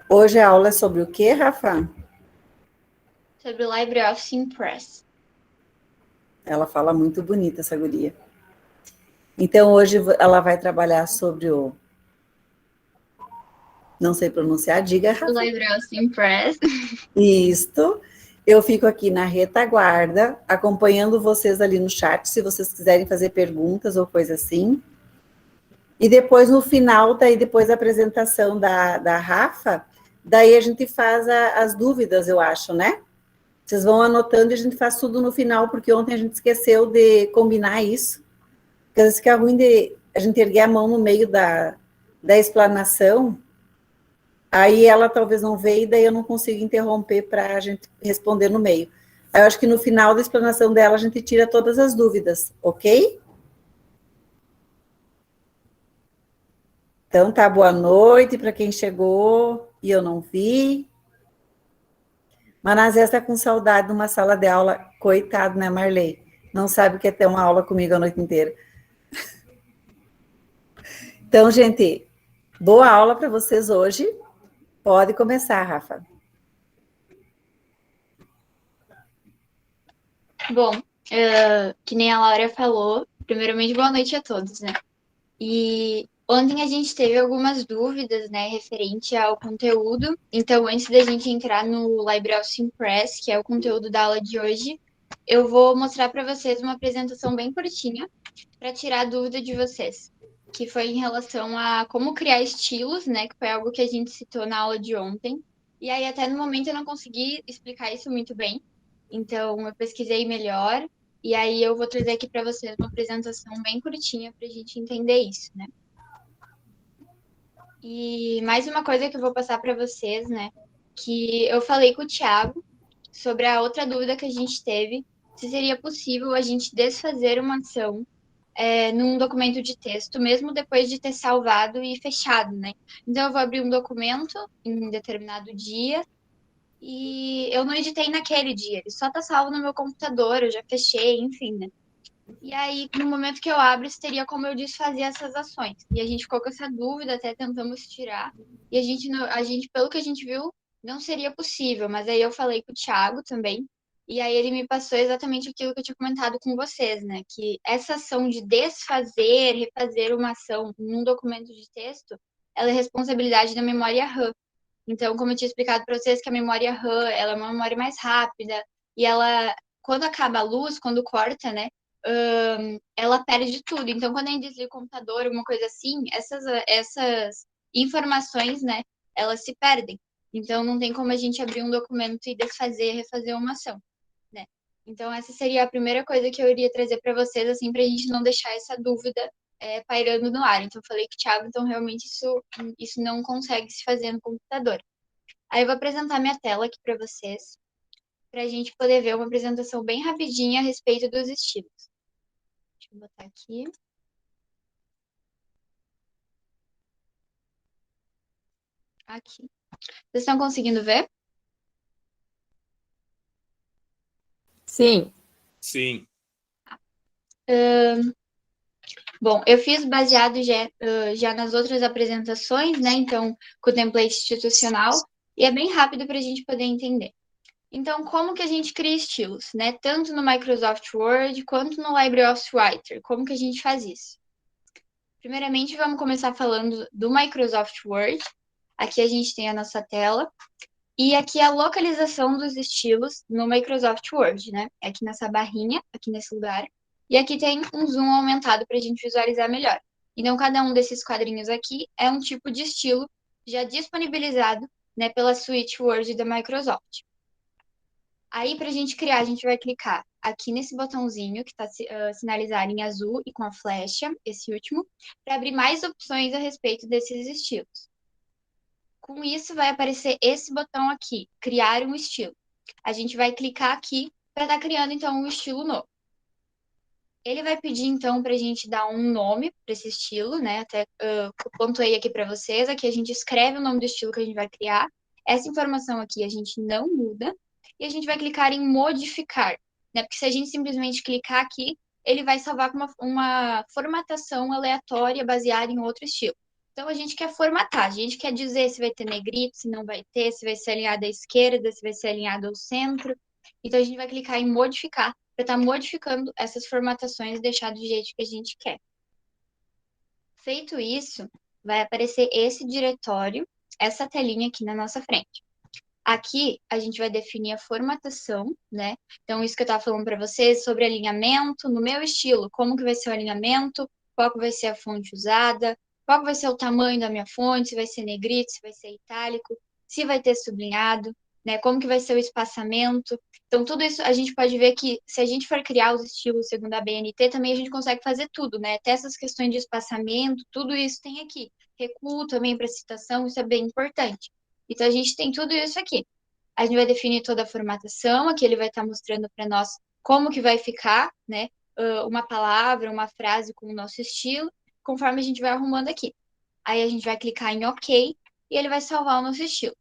Hoje a aula é sobre o quê, Rafa? Sobre o LibreOffice Impress. Ela fala muito bonita, essa guria. Então, hoje ela vai trabalhar sobre o... Não sei pronunciar, diga, O Rafa. LibreOffice Impress. Isto. Eu fico aqui na retaguarda, acompanhando vocês ali no chat, se vocês quiserem fazer perguntas ou coisa assim. E depois, no final, daí depois da apresentação da Rafa, daí a gente faz as dúvidas, eu acho, né? Vocês vão anotando e a gente faz tudo no final, porque ontem a gente esqueceu de combinar isso. Porque às vezes fica ruim de a gente erguer a mão no meio da explanação, aí ela talvez não veja, e daí eu não consigo interromper para a gente responder no meio. Aí eu acho que no final da explanação dela a gente tira todas as dúvidas, ok? Então tá, boa noite para quem chegou e eu não vi. Manazé está com saudade de uma sala de aula, coitado, né, Marley? Não sabe o que é ter uma aula comigo a noite inteira. Então, gente, boa aula para vocês hoje. Pode começar, Rafa. Bom, que nem a Laura falou, primeiramente, boa noite a todos, né? E ontem a gente teve algumas dúvidas, né, referente ao conteúdo. Então, antes da gente entrar no LibreOffice Impress, que é o conteúdo da aula de hoje, eu vou mostrar para vocês uma apresentação bem curtinha para tirar a dúvida de vocês, que foi em relação a como criar estilos, né, que foi algo que a gente citou na aula de ontem. E aí, até no momento, eu não consegui explicar isso muito bem. Então, eu pesquisei melhor. E aí, eu vou trazer aqui para vocês uma apresentação bem curtinha para a gente entender isso, né? E mais uma coisa que eu vou passar para vocês, né? Que eu falei com o Thiago sobre a outra dúvida que a gente teve, se seria possível a gente desfazer uma ação num documento de texto, mesmo depois de ter salvado e fechado, né? Então, eu vou abrir um documento em determinado dia e eu não editei naquele dia, ele só tá salvo no meu computador, eu já fechei, enfim, né? E aí, no momento que eu abro, teria como eu desfazer essas ações. E a gente ficou com essa dúvida, até tentamos tirar. E a gente, a gente, pelo que a gente viu, não seria possível. Mas aí eu falei com o Thiago também. E aí ele me passou exatamente aquilo que eu tinha comentado com vocês, né? Que essa ação de desfazer, refazer uma ação num documento de texto, ela é responsabilidade da memória RAM. Então, como eu tinha explicado para vocês, que a memória RAM, ela é uma memória mais rápida. E ela, quando acaba a luz, quando corta, né? Ela perde tudo. Então, quando a gente desliga o computador, alguma coisa assim, essas informações, né, elas se perdem. Então, não tem como a gente abrir um documento e desfazer, refazer uma ação, né? Então, essa seria a primeira coisa que eu iria trazer para vocês, assim, para a gente não deixar essa dúvida pairando no ar. Então, eu falei que, Thiago, então, realmente isso não consegue se fazer no computador. Aí, eu vou apresentar minha tela aqui para vocês, para a gente poder ver uma apresentação bem rapidinha a respeito dos estilos. Deixa eu botar aqui. Aqui. Vocês estão conseguindo ver? Sim. Sim. Bom, eu fiz baseado já nas outras apresentações, né? Então, com o template institucional, e é bem rápido para a gente poder entender. Então, como que a gente cria estilos, né? Tanto no Microsoft Word quanto no LibreOffice Writer. Como que a gente faz isso? Primeiramente, vamos começar falando do Microsoft Word. Aqui a gente tem a nossa tela. E aqui a localização dos estilos no Microsoft Word, né? Aqui nessa barrinha, aqui nesse lugar. E aqui tem um zoom aumentado para a gente visualizar melhor. Então, cada um desses quadrinhos aqui é um tipo de estilo já disponibilizado, né, pela suite Word da Microsoft. Aí, para a gente criar, a gente vai clicar aqui nesse botãozinho que está sinalizado em azul e com a flecha, esse último, para abrir mais opções a respeito desses estilos. Com isso, vai aparecer esse botão aqui, criar um estilo. A gente vai clicar aqui para estar criando, então, um estilo novo. Ele vai pedir, então, para a gente dar um nome para esse estilo, né? Até pontuei aqui para vocês. Aqui a gente escreve o nome do estilo que a gente vai criar. Essa informação aqui a gente não muda. E a gente vai clicar em modificar, né? Porque se a gente simplesmente clicar aqui, ele vai salvar com uma formatação aleatória baseada em outro estilo. Então, a gente quer formatar, a gente quer dizer se vai ter negrito, se não vai ter, se vai ser alinhado à esquerda, se vai ser alinhado ao centro. Então, a gente vai clicar em modificar, para estar modificando essas formatações e deixar do jeito que a gente quer. Feito isso, vai aparecer esse diretório, essa telinha aqui na nossa frente. Aqui, a gente vai definir a formatação, né? Então, isso que eu estava falando para vocês sobre alinhamento, no meu estilo, como que vai ser o alinhamento, qual que vai ser a fonte usada, qual que vai ser o tamanho da minha fonte, se vai ser negrito, se vai ser itálico, se vai ter sublinhado, né? Como que vai ser o espaçamento. Então, tudo isso a gente pode ver que se a gente for criar os estilos segundo a BNT, também a gente consegue fazer tudo, né? Até essas questões de espaçamento, tudo isso tem aqui. Recuo também para citação, isso é bem importante. Então, a gente tem tudo isso aqui. A gente vai definir toda a formatação, aqui ele vai estar mostrando para nós como que vai ficar, né? Uma palavra, uma frase com o nosso estilo, conforme a gente vai arrumando aqui. Aí a gente vai clicar em OK e ele vai salvar o nosso estilo.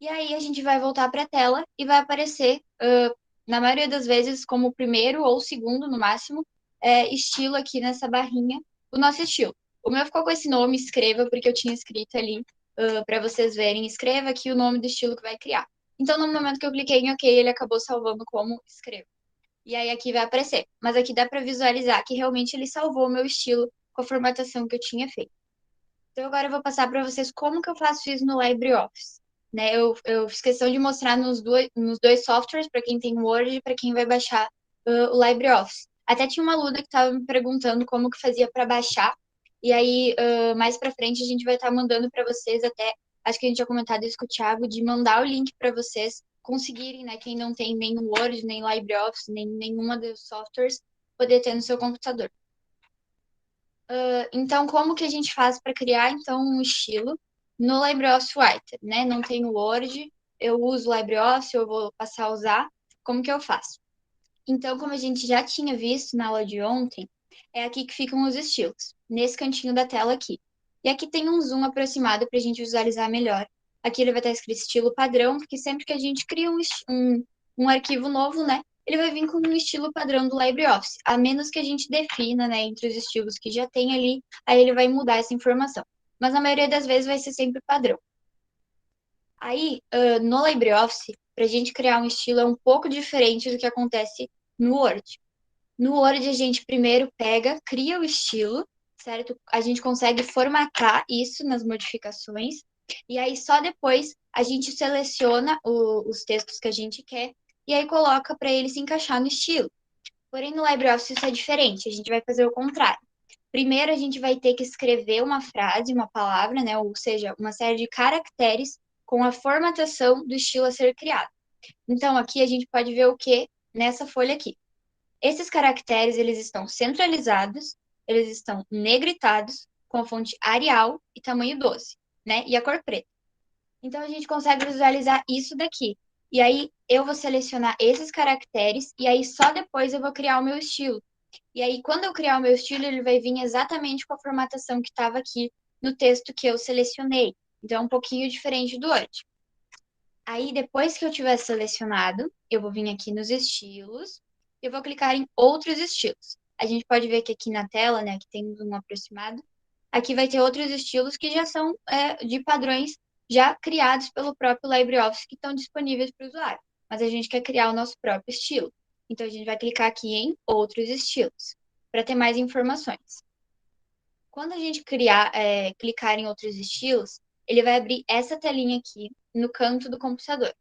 E aí a gente vai voltar para a tela e vai aparecer, na maioria das vezes, como o primeiro ou segundo, no máximo, estilo aqui nessa barrinha, o nosso estilo. O meu ficou com esse nome, escreva, porque eu tinha escrito ali para vocês verem. Escreva aqui o nome do estilo que vai criar. Então, no momento que eu cliquei em OK, ele acabou salvando como escreva. E aí aqui vai aparecer. Mas aqui dá para visualizar que realmente ele salvou o meu estilo com a formatação que eu tinha feito. Então, agora eu vou passar para vocês como que eu faço isso no LibreOffice. Né? Eu fiz questão de mostrar nos dois softwares, para quem tem o Word e para quem vai baixar o LibreOffice. Até tinha uma aluna que estava me perguntando como que fazia para baixar. E aí, mais para frente, a gente vai estar mandando para vocês até, acho que a gente tinha comentado isso com o Thiago, de mandar o link para vocês conseguirem, né? Quem não tem nem o Word, nem LibreOffice, nem nenhuma dos softwares, poder ter no seu computador. Então, como que a gente faz para criar, então, um estilo no LibreOffice Writer, né? Não tenho Word, eu uso o LibreOffice, eu vou passar a usar. Como que eu faço? Então, como a gente já tinha visto na aula de ontem, é aqui que ficam os estilos, nesse cantinho da tela aqui. E aqui tem um zoom aproximado para a gente visualizar melhor. Aqui ele vai estar escrito estilo padrão, porque sempre que a gente cria um arquivo novo, né? Ele vai vir com um estilo padrão do LibreOffice, a menos que a gente defina, né, entre os estilos que já tem ali, aí ele vai mudar essa informação. Mas na maioria das vezes vai ser sempre padrão. Aí, no LibreOffice, para a gente criar um estilo é um pouco diferente do que acontece no Word. No Word, a gente primeiro pega, cria o estilo, certo? A gente consegue formatar isso nas modificações, e aí só depois a gente seleciona os textos que a gente quer e aí coloca para ele se encaixar no estilo. Porém, no LibreOffice isso é diferente, a gente vai fazer o contrário. Primeiro, a gente vai ter que escrever uma frase, uma palavra, né? Ou seja, uma série de caracteres com a formatação do estilo a ser criado. Então, aqui a gente pode ver o que nessa folha aqui. Esses caracteres, eles estão centralizados, eles estão negritados, com a fonte Arial e tamanho 12, né? E a cor preta. Então, a gente consegue visualizar isso daqui. E aí, eu vou selecionar esses caracteres, e aí só depois eu vou criar o meu estilo. E aí, quando eu criar o meu estilo, ele vai vir exatamente com a formatação que estava aqui no texto que eu selecionei. Então, é um pouquinho diferente do Word. Aí, depois que eu tiver selecionado, eu vou vir aqui nos estilos, eu vou clicar em outros estilos. A gente pode ver que aqui na tela, né, que tem um aproximado, aqui vai ter outros estilos que já são de padrões já criados pelo próprio LibreOffice que estão disponíveis para o usuário. Mas a gente quer criar o nosso próprio estilo. Então, a gente vai clicar aqui em outros estilos, para ter mais informações. Quando a gente clicar em outros estilos, ele vai abrir essa telinha aqui no canto do computador.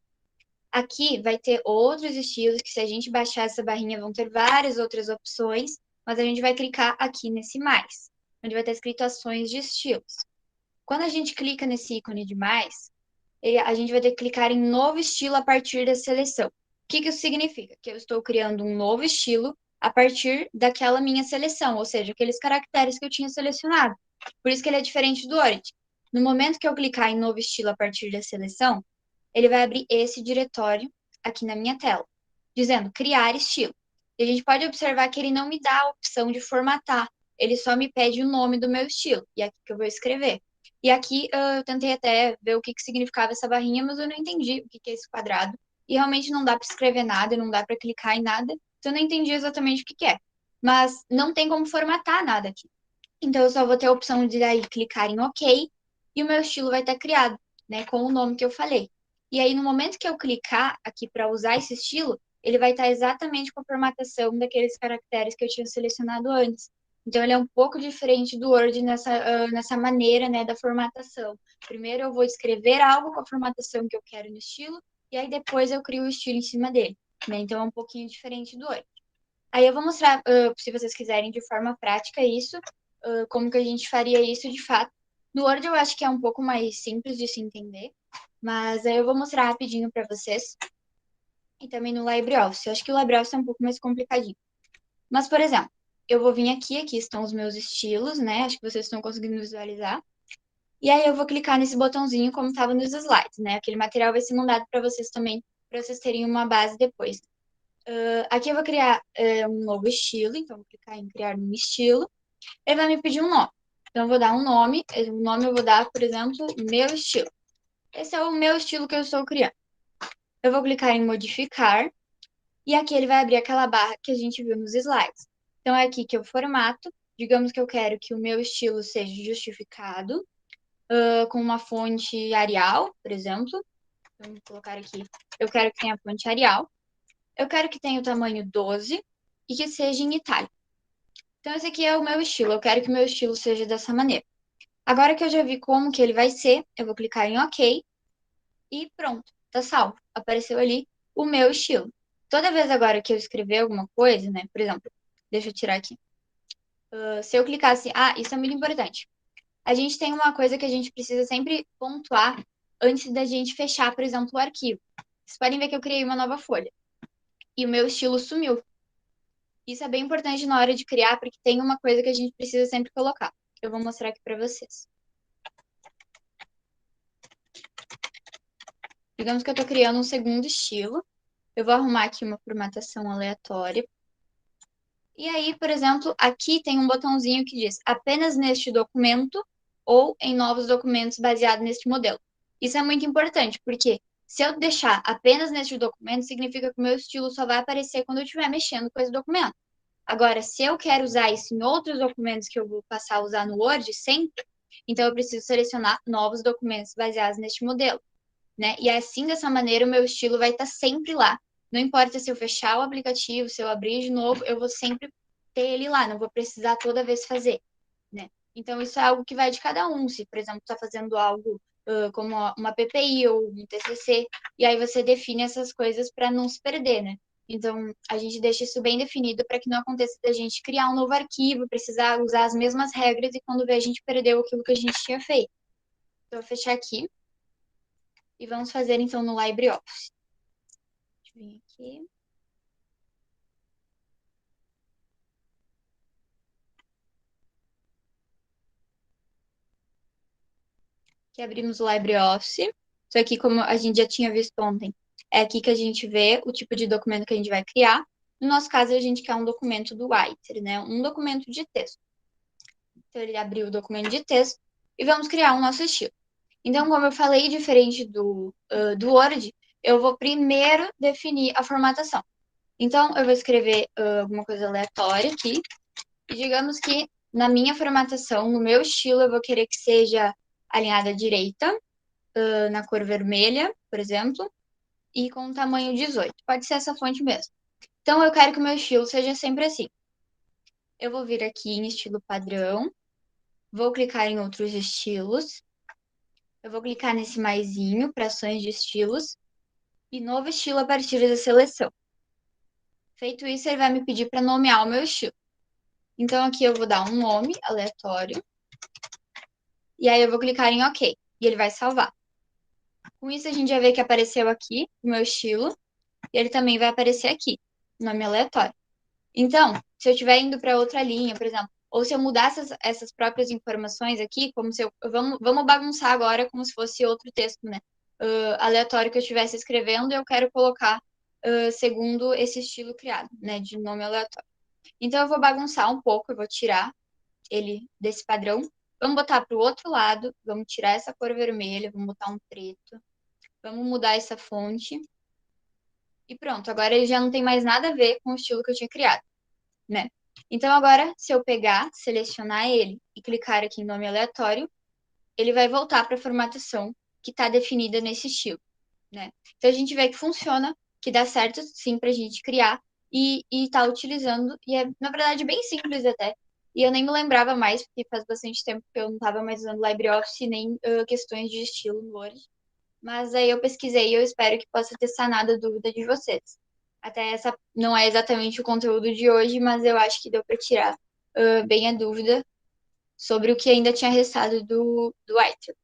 Aqui vai ter outros estilos que, se a gente baixar essa barrinha, vão ter várias outras opções, mas a gente vai clicar aqui nesse mais, onde vai estar escrito ações de estilos. Quando a gente clica nesse ícone de mais, a gente vai ter que clicar em novo estilo a partir da seleção. O que isso significa? Que eu estou criando um novo estilo a partir daquela minha seleção, ou seja, aqueles caracteres que eu tinha selecionado. Por isso que ele é diferente do Word. No momento que eu clicar em novo estilo a partir da seleção, ele vai abrir esse diretório aqui na minha tela, dizendo criar estilo. E a gente pode observar que ele não me dá a opção de formatar, ele só me pede o nome do meu estilo, e é aqui que eu vou escrever. E aqui eu tentei até ver o que significava essa barrinha, mas eu não entendi o que é esse quadrado. E realmente não dá para escrever nada, não dá para clicar em nada, então eu não entendi exatamente o que é. Mas não tem como formatar nada aqui. Então, eu só vou ter a opção de daí clicar em OK e o meu estilo vai estar criado, né, com o nome que eu falei. E aí, no momento que eu clicar aqui para usar esse estilo, ele vai estar exatamente com a formatação daqueles caracteres que eu tinha selecionado antes. Então, ele é um pouco diferente do Word nessa maneira, né, da formatação. Primeiro, eu vou escrever algo com a formatação que eu quero no estilo, e aí depois eu crio o estilo em cima dele, né? Então, é um pouquinho diferente do Word. Aí eu vou mostrar, se vocês quiserem, de forma prática isso, como que a gente faria isso de fato. No Word eu acho que é um pouco mais simples de se entender, mas aí eu vou mostrar rapidinho para vocês. E também no LibreOffice. Eu acho que o LibreOffice é um pouco mais complicadinho. Mas, por exemplo, eu vou vir aqui estão os meus estilos, né? Acho que vocês estão conseguindo visualizar. E aí eu vou clicar nesse botãozinho como estava nos slides, né? Aquele material vai ser mandado para vocês também, para vocês terem uma base depois. Aqui eu vou criar um novo estilo, então eu vou clicar em criar um estilo. Ele vai me pedir um nome. Então eu vou dar um nome, o nome eu vou dar, por exemplo, meu estilo. Esse é o meu estilo que eu estou criando. Eu vou clicar em modificar e aqui ele vai abrir aquela barra que a gente viu nos slides. Então é aqui que eu formato. Digamos que eu quero que o meu estilo seja justificado com uma fonte Arial, por exemplo. Então, vou colocar aqui. Eu quero que tenha a fonte Arial. Eu quero que tenha o tamanho 12 e que seja em itálico. Então, esse aqui é o meu estilo. Eu quero que o meu estilo seja dessa maneira. Agora que eu já vi como que ele vai ser, eu vou clicar em OK e pronto, tá salvo. Apareceu ali o meu estilo. Toda vez agora que eu escrever alguma coisa, né? Por exemplo, deixa eu tirar aqui. Se eu clicasse, isso é muito importante. A gente tem uma coisa que a gente precisa sempre pontuar antes da gente fechar, por exemplo, o arquivo. Vocês podem ver que eu criei uma nova folha e o meu estilo sumiu. Isso é bem importante na hora de criar, porque tem uma coisa que a gente precisa sempre colocar. Eu vou mostrar aqui para vocês. Digamos que eu estou criando um segundo estilo. Eu vou arrumar aqui uma formatação aleatória. E aí, por exemplo, aqui tem um botãozinho que diz apenas neste documento ou em novos documentos baseado neste modelo. Isso é muito importante, porque se eu deixar apenas neste documento, significa que o meu estilo só vai aparecer quando eu estiver mexendo com esse documento. Agora, se eu quero usar isso em outros documentos que eu vou passar a usar no Word sempre, então eu preciso selecionar novos documentos baseados neste modelo, né? E assim, dessa maneira, o meu estilo vai estar sempre lá. Não importa se eu fechar o aplicativo, se eu abrir de novo, eu vou sempre ter ele lá, não vou precisar toda vez fazer, né? Então, isso é algo que vai de cada um. Se, por exemplo, está fazendo algo como uma PPI ou um TCC, e aí você define essas coisas para não se perder, né? Então, a gente deixa isso bem definido para que não aconteça da gente criar um novo arquivo, precisar usar as mesmas regras e quando vê a gente perdeu aquilo que a gente tinha feito. Então, eu vou fechar aqui e vamos fazer então no LibreOffice. Deixa eu vir aqui. Aqui abrimos o LibreOffice. Isso aqui, como a gente já tinha visto ontem, é aqui que a gente vê o tipo de documento que a gente vai criar. No nosso caso, a gente quer um documento do Writer, né? Um documento de texto. Então, ele abriu o documento de texto e vamos criar o nosso estilo. Então, como eu falei, diferente do Word, eu vou primeiro definir a formatação. Então, eu vou escrever alguma coisa aleatória aqui. E digamos que na minha formatação, no meu estilo, eu vou querer que seja alinhada à direita, na cor vermelha, por exemplo, e com o tamanho 18. Pode ser essa fonte mesmo. Então, eu quero que o meu estilo seja sempre assim. Eu vou vir aqui em estilo padrão, vou clicar em outros estilos, eu vou clicar nesse maisinho para ações de estilos e novo estilo a partir da seleção. Feito isso, ele vai me pedir para nomear o meu estilo. Então, aqui eu vou dar um nome aleatório e aí eu vou clicar em OK e ele vai salvar. Com isso, a gente já vê que apareceu aqui o meu estilo e ele também vai aparecer aqui, nome aleatório. Então, se eu estiver indo para outra linha, por exemplo, ou se eu mudar essas próprias informações aqui, como se eu. Vamos bagunçar agora como se fosse outro texto, né? Aleatório que eu estivesse escrevendo, eu quero colocar segundo esse estilo criado, né? De nome aleatório. Então, eu vou bagunçar um pouco, eu vou tirar ele desse padrão. Vamos botar para o outro lado, vamos tirar essa cor vermelha, vamos botar um preto. Vamos mudar essa fonte. E pronto, agora ele já não tem mais nada a ver com o estilo que eu tinha criado, né? Então, agora, se eu pegar, selecionar ele e clicar aqui em nome aleatório, ele vai voltar para a formatação que está definida nesse estilo, né? Então, a gente vê que funciona, que dá certo, sim, para a gente criar e tá utilizando. E é, na verdade, bem simples até. E eu nem me lembrava mais, porque faz bastante tempo que eu não estava mais usando LibreOffice, nem questões de estilo no Word. Mas aí eu pesquisei e eu espero que possa ter sanado a dúvida de vocês. Até essa não é exatamente o conteúdo de hoje, mas eu acho que deu para tirar bem a dúvida sobre o que ainda tinha restado do item.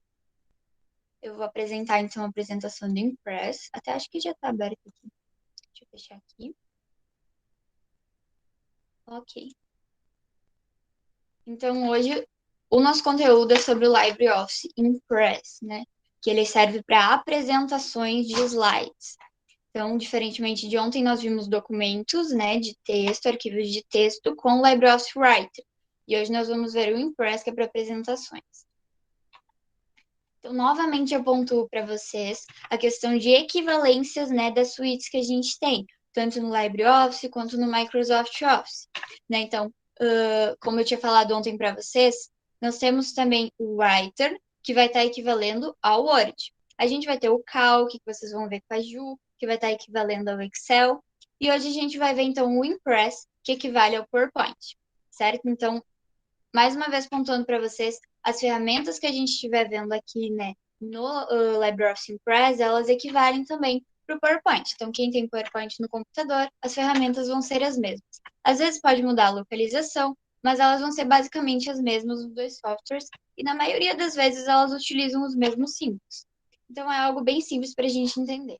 Eu vou apresentar, então, a apresentação do Impress. Até acho que já está aberto aqui. Deixa eu fechar aqui. Ok. Então, hoje, o nosso conteúdo é sobre o LibreOffice Impress, né? Que ele serve para apresentações de slides. Então, diferentemente de ontem, nós vimos documentos, né, de texto, arquivos de texto com o LibreOffice Writer. E hoje nós vamos ver o Impress, que é para apresentações. Então, novamente, eu pontuo para vocês a questão de equivalências, né, das suítes que a gente tem, tanto no LibreOffice quanto no Microsoft Office, né? Então, como eu tinha falado ontem para vocês, nós temos também o Writer, que vai estar equivalendo ao Word. A gente vai ter o Calc, que vocês vão ver com a Ju, que vai estar equivalendo ao Excel. E hoje a gente vai ver, então, o Impress, que equivale ao PowerPoint, certo? Então, mais uma vez pontuando para vocês, as ferramentas que a gente estiver vendo aqui, né, no LibreOffice Impress, elas equivalem também para o PowerPoint. Então, quem tem PowerPoint no computador, as ferramentas vão ser as mesmas. Às vezes pode mudar a localização, mas elas vão ser basicamente as mesmas nos dois softwares, e na maioria das vezes elas utilizam os mesmos símbolos. Então, é algo bem simples para a gente entender.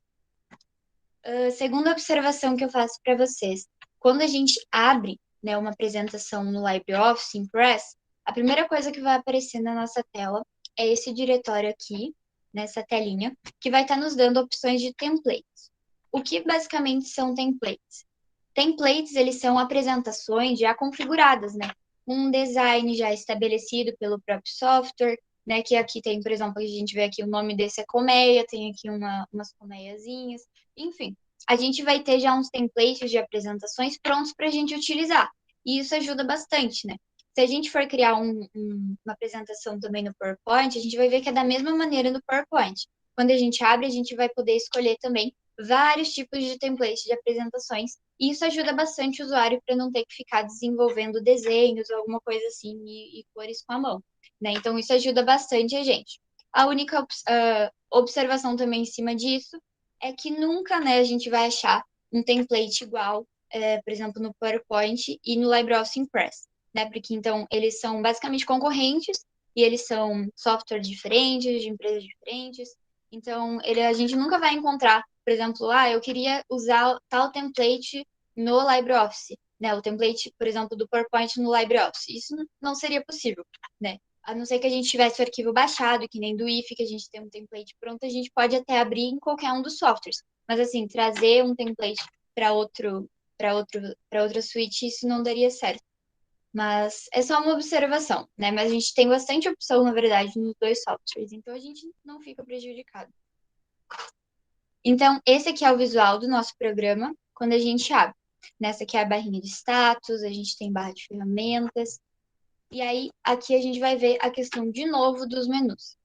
Segunda observação que eu faço para vocês, quando a gente abre, né, uma apresentação no LibreOffice Impress, a primeira coisa que vai aparecer na nossa tela é esse diretório aqui, nessa telinha, que vai estar nos dando opções de templates. O que basicamente são templates? Templates, eles são apresentações já configuradas, né? Um design já estabelecido pelo próprio software, né? Que aqui tem, por exemplo, a gente vê aqui o nome desse é colmeia, tem aqui umas colmeiazinhas, enfim. A gente vai ter já uns templates de apresentações prontos para a gente utilizar. E isso ajuda bastante, né? Se a gente for criar uma apresentação também no PowerPoint, a gente vai ver que é da mesma maneira no PowerPoint. Quando a gente abre, a gente vai poder escolher também vários tipos de templates de apresentações. E isso ajuda bastante o usuário para não ter que ficar desenvolvendo desenhos ou alguma coisa assim e cores com a mão, né? Então, isso ajuda bastante a gente. A única observação também em cima disso é que nunca, né, a gente vai achar um template igual, por exemplo, no PowerPoint e no LibreOffice Impress, né? Porque, então, eles são basicamente concorrentes e eles são softwares diferentes, de empresas diferentes. Então, a gente nunca vai encontrar, por exemplo, eu queria usar tal template no LibreOffice, né? O template, por exemplo, do PowerPoint no LibreOffice. Isso não seria possível, né? A não ser que a gente tivesse o arquivo baixado, que nem do IF, que a gente tem um template pronto, a gente pode até abrir em qualquer um dos softwares. Mas, assim, trazer um template para outra suíte, isso não daria certo. Mas é só uma observação, né? Mas a gente tem bastante opção, na verdade, nos dois softwares, então a gente não fica prejudicado. Então, esse aqui é o visual do nosso programa quando a gente abre. Nessa aqui é a barrinha de status, a gente tem barra de ferramentas. E aí, aqui a gente vai ver a questão, de novo, dos menus.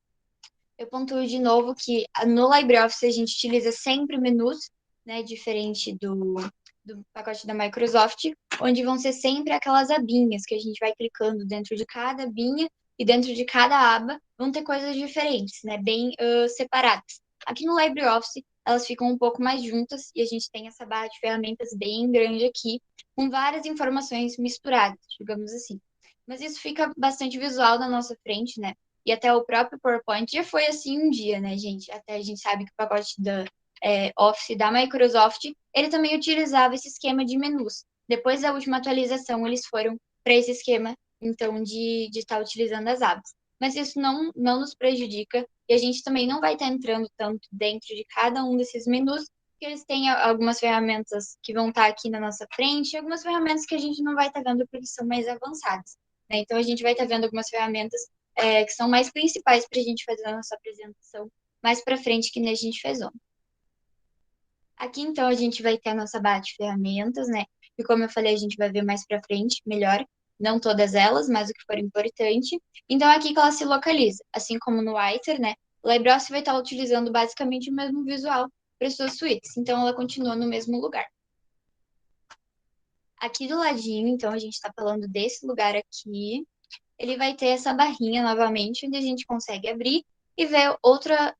Eu pontuo de novo que no LibreOffice a gente utiliza sempre menus, né? Diferente do pacote da Microsoft, onde vão ser sempre aquelas abinhas que a gente vai clicando dentro de cada abinha e dentro de cada aba vão ter coisas diferentes, né? Bem separadas. Aqui no LibreOffice, elas ficam um pouco mais juntas e a gente tem essa barra de ferramentas bem grande aqui, com várias informações misturadas, digamos assim. Mas isso fica bastante visual na nossa frente, né? E até o próprio PowerPoint já foi assim um dia, né, gente? Até a gente sabe que o pacote da Office da Microsoft, ele também utilizava esse esquema de menus. Depois da última atualização, eles foram para esse esquema, então, de estar utilizando as abas. Mas isso não nos prejudica e a gente também não vai estar entrando tanto dentro de cada um desses menus, porque eles têm algumas ferramentas que vão estar aqui na nossa frente e algumas ferramentas que a gente não vai estar vendo porque são mais avançadas, né? Então, a gente vai estar vendo algumas ferramentas que são mais principais para a gente fazer a nossa apresentação mais para frente, que nem a gente fez ontem. Aqui, então, a gente vai ter a nossa barra de ferramentas, né? e como eu falei, a gente vai ver mais para frente, melhor, não todas elas, mas o que for importante. Então, é aqui que ela se localiza, assim como no Writer, né? O LibreOffice vai estar utilizando basicamente o mesmo visual para suas suítes, então ela continua no mesmo lugar. Aqui do ladinho, então, a gente está falando desse lugar aqui, ele vai ter essa barrinha novamente, onde a gente consegue abrir e ver outra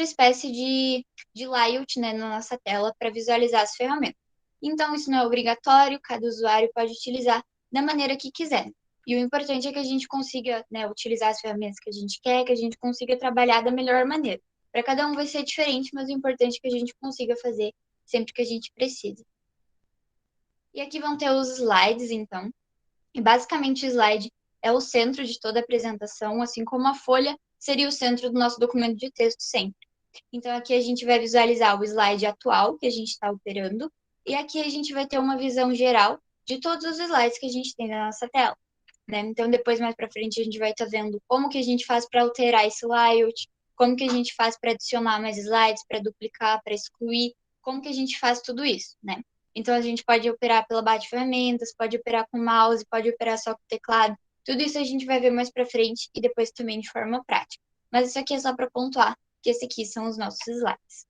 espécie de layout, né, na nossa tela para visualizar as ferramentas. Então, isso não é obrigatório, cada usuário pode utilizar da maneira que quiser. E o importante é que a gente consiga, né, utilizar as ferramentas que a gente quer, que a gente consiga trabalhar da melhor maneira. Para cada um vai ser diferente, mas o importante é que a gente consiga fazer sempre que a gente precisa. E aqui vão ter os slides, então. E basicamente o slide é o centro de toda a apresentação, assim como a folha seria o centro do nosso documento de texto sempre. Então aqui a gente vai visualizar o slide atual que a gente está operando, e aqui a gente vai ter uma visão geral de todos os slides que a gente tem na nossa tela. Né? Então depois, mais para frente, a gente vai estar vendo como que a gente faz para alterar esse layout, como que a gente faz para adicionar mais slides, para duplicar, para excluir, como que a gente faz tudo isso, né? Então, a gente pode operar pela barra de ferramentas, pode operar com mouse, pode operar só com teclado. Tudo isso a gente vai ver mais para frente e depois também de forma prática. Mas isso aqui é só para pontuar que esse aqui são os nossos slides.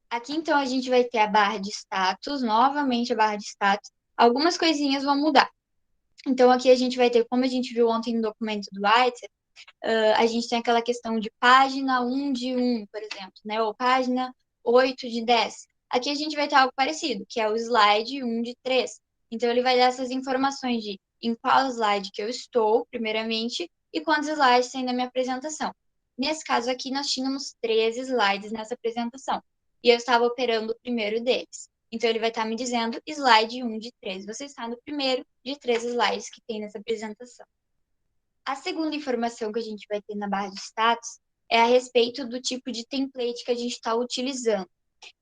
Aqui, então, a gente vai ter a barra de status, novamente a barra de status. Algumas coisinhas vão mudar. Então, aqui a gente vai ter, como a gente viu ontem no documento do Writer, a gente tem aquela questão de página 1 de 1, por exemplo, né? Ou página 8 de 10. Aqui a gente vai ter algo parecido, que é o slide 1 de 3. Então, ele vai dar essas informações de em qual slide que eu estou, primeiramente, e quantos slides tem na minha apresentação. Nesse caso aqui, nós tínhamos 13 slides nessa apresentação, e eu estava operando o primeiro deles. Então, ele vai estar me dizendo slide 1 de 13. Você está no primeiro de 13 slides que tem nessa apresentação. A segunda informação que a gente vai ter na barra de status é a respeito do tipo de template que a gente está utilizando.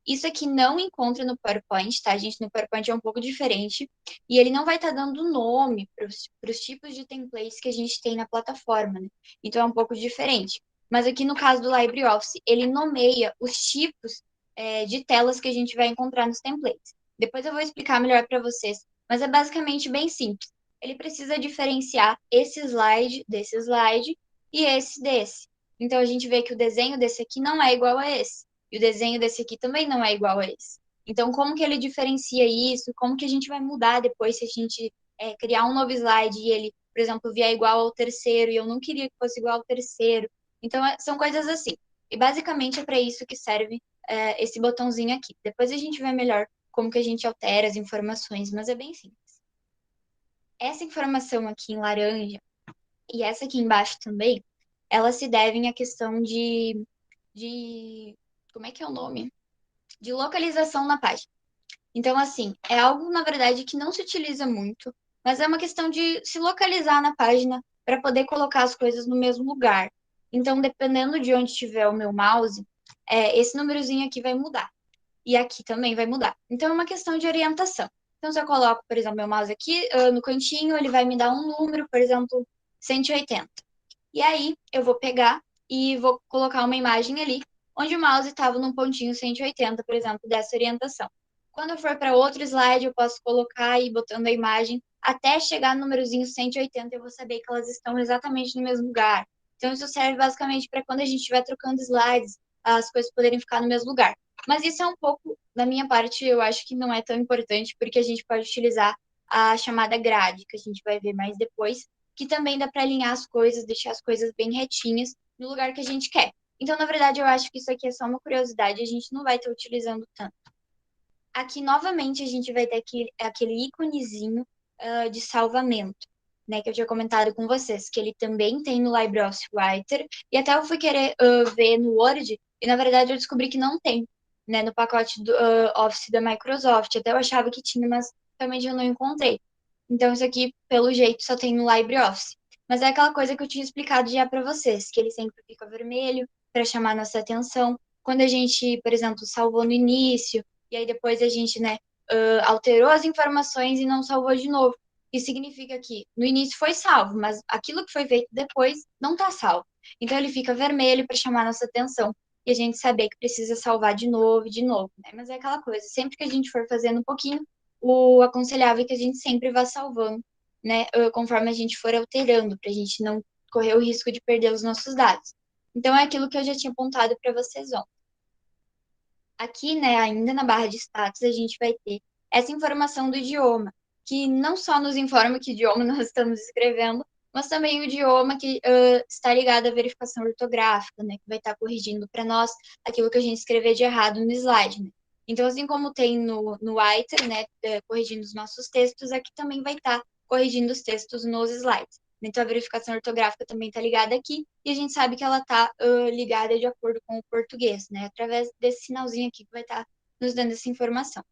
Isso aqui não encontra no PowerPoint, tá, gente? No PowerPoint é um pouco diferente. E ele não vai estar dando nome para os tipos de templates que a gente tem na plataforma, né? Então é um pouco diferente. Mas aqui no caso do LibreOffice, ele nomeia os tipos de telas que a gente vai encontrar nos templates. Depois eu vou explicar melhor para vocês, mas é basicamente bem simples. Ele precisa diferenciar esse slide desse slide e esse desse. Então a gente vê que o desenho desse aqui não é igual a esse. E o desenho desse aqui também não é igual a esse. Então, como que ele diferencia isso? Como que a gente vai mudar depois se a gente criar um novo slide e ele, por exemplo, vier igual ao terceiro e eu não queria que fosse igual ao terceiro? Então, são coisas assim. E basicamente é para isso que serve esse botãozinho aqui. Depois a gente vê melhor como que a gente altera as informações, mas é bem simples. Essa informação aqui em laranja e essa aqui embaixo também, elas se devem à questão de como é que é o nome? De localização na página. Então, assim, é algo, na verdade, que não se utiliza muito, mas é uma questão de se localizar na página para poder colocar as coisas no mesmo lugar. Então, dependendo de onde estiver o meu mouse, esse númerozinho aqui vai mudar. E aqui também vai mudar. Então, é uma questão de orientação. Então, se eu coloco, por exemplo, meu mouse aqui no cantinho, ele vai me dar um número, por exemplo, 180. E aí, eu vou pegar e vou colocar uma imagem ali, onde o mouse estava num pontinho 180, por exemplo, dessa orientação. Quando eu for para outro slide, eu posso colocar e ir botando a imagem até chegar no númerozinho 180, eu vou saber que elas estão exatamente no mesmo lugar. Então, isso serve basicamente para quando a gente estiver trocando slides, as coisas poderem ficar no mesmo lugar. Mas isso é um pouco, da minha parte, eu acho que não é tão importante, porque a gente pode utilizar a chamada grade, que a gente vai ver mais depois, que também dá para alinhar as coisas, deixar as coisas bem retinhas no lugar que a gente quer. Então, na verdade, eu acho que isso aqui é só uma curiosidade, a gente não vai estar utilizando tanto. Aqui, novamente, a gente vai ter aquele íconezinho de salvamento, né, que eu tinha comentado com vocês, que ele também tem no LibreOffice Writer, e até eu fui querer ver no Word, e na verdade eu descobri que não tem, né, no pacote do Office da Microsoft. Até eu achava que tinha, mas realmente eu não encontrei. Então, isso aqui, pelo jeito, só tem no LibreOffice. Mas é aquela coisa que eu tinha explicado já para vocês, que ele sempre fica vermelho para chamar nossa atenção. Quando a gente, por exemplo, salvou no início, e aí depois a gente, né, alterou as informações e não salvou de novo. Isso significa que no início foi salvo, mas aquilo que foi feito depois não está salvo. Então ele fica vermelho para chamar nossa atenção e a gente saber que precisa salvar de novo, né? Mas é aquela coisa, sempre que a gente for fazendo um pouquinho, o aconselhável é que a gente sempre vá salvando, né, conforme a gente for alterando, para a gente não correr o risco de perder os nossos dados. Então, é aquilo que eu já tinha apontado para vocês ontem. Aqui, né, ainda na barra de status, a gente vai ter essa informação do idioma, que não só nos informa que idioma nós estamos escrevendo, mas também o idioma que está ligado à verificação ortográfica, né, que vai estar corrigindo para nós aquilo que a gente escrever de errado no slide, né. Então, assim como tem no Writer, né, corrigindo os nossos textos, aqui também vai estar corrigindo os textos nos slides. Então, a verificação ortográfica também está ligada aqui, e a gente sabe que ela está ligada de acordo com o português, né? Através desse sinalzinho aqui que vai estar nos dando essa informação.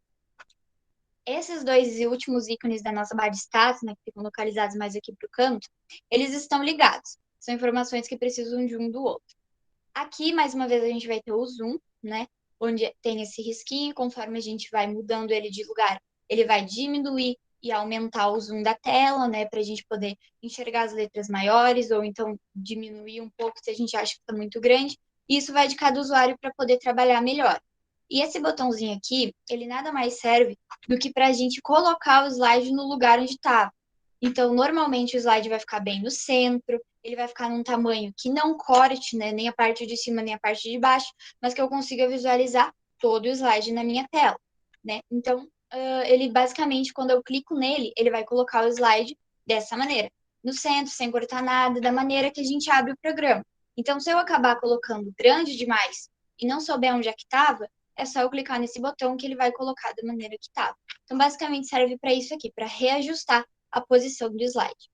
Esses dois últimos ícones da nossa barra de status, né, que ficam localizados mais aqui para o canto, eles estão ligados. São informações que precisam de um do outro. Aqui, mais uma vez, a gente vai ter o zoom, né? Onde tem esse risquinho, conforme a gente vai mudando ele de lugar, ele vai diminuir e aumentar o zoom da tela, né, para a gente poder enxergar as letras maiores, ou então diminuir um pouco se a gente acha que está muito grande. E isso vai de cada usuário para poder trabalhar melhor. E esse botãozinho aqui, ele nada mais serve do que para a gente colocar o slide no lugar onde está. Então, normalmente o slide vai ficar bem no centro, ele vai ficar num tamanho que não corte, né, nem a parte de cima nem a parte de baixo, mas que eu consiga visualizar todo o slide na minha tela, né? Então, ele basicamente, quando eu clico nele, ele vai colocar o slide dessa maneira, no centro, sem cortar nada, da maneira que a gente abre o programa. Então, se eu acabar colocando grande demais e não souber onde é que estava, é só eu clicar nesse botão que ele vai colocar da maneira que estava. Então, basicamente, serve para isso aqui, para reajustar a posição do slide.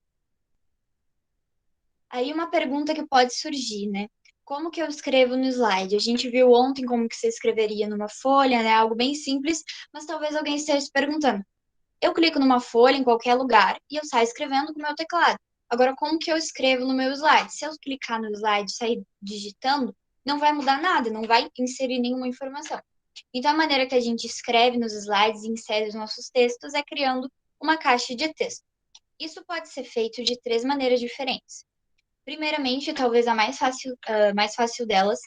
Aí uma pergunta que pode surgir, né? Como que eu escrevo no slide? A gente viu ontem como que você escreveria numa folha, né? Algo bem simples, mas talvez alguém esteja se perguntando. Eu clico numa folha em qualquer lugar e eu saio escrevendo com o meu teclado. Agora, como que eu escrevo no meu slide? Se eu clicar no slide e sair digitando, não vai mudar nada, não vai inserir nenhuma informação. Então, a maneira que a gente escreve nos slides e insere os nossos textos é criando uma caixa de texto. Isso pode ser feito de 3 maneiras diferentes. Primeiramente, talvez a mais fácil delas,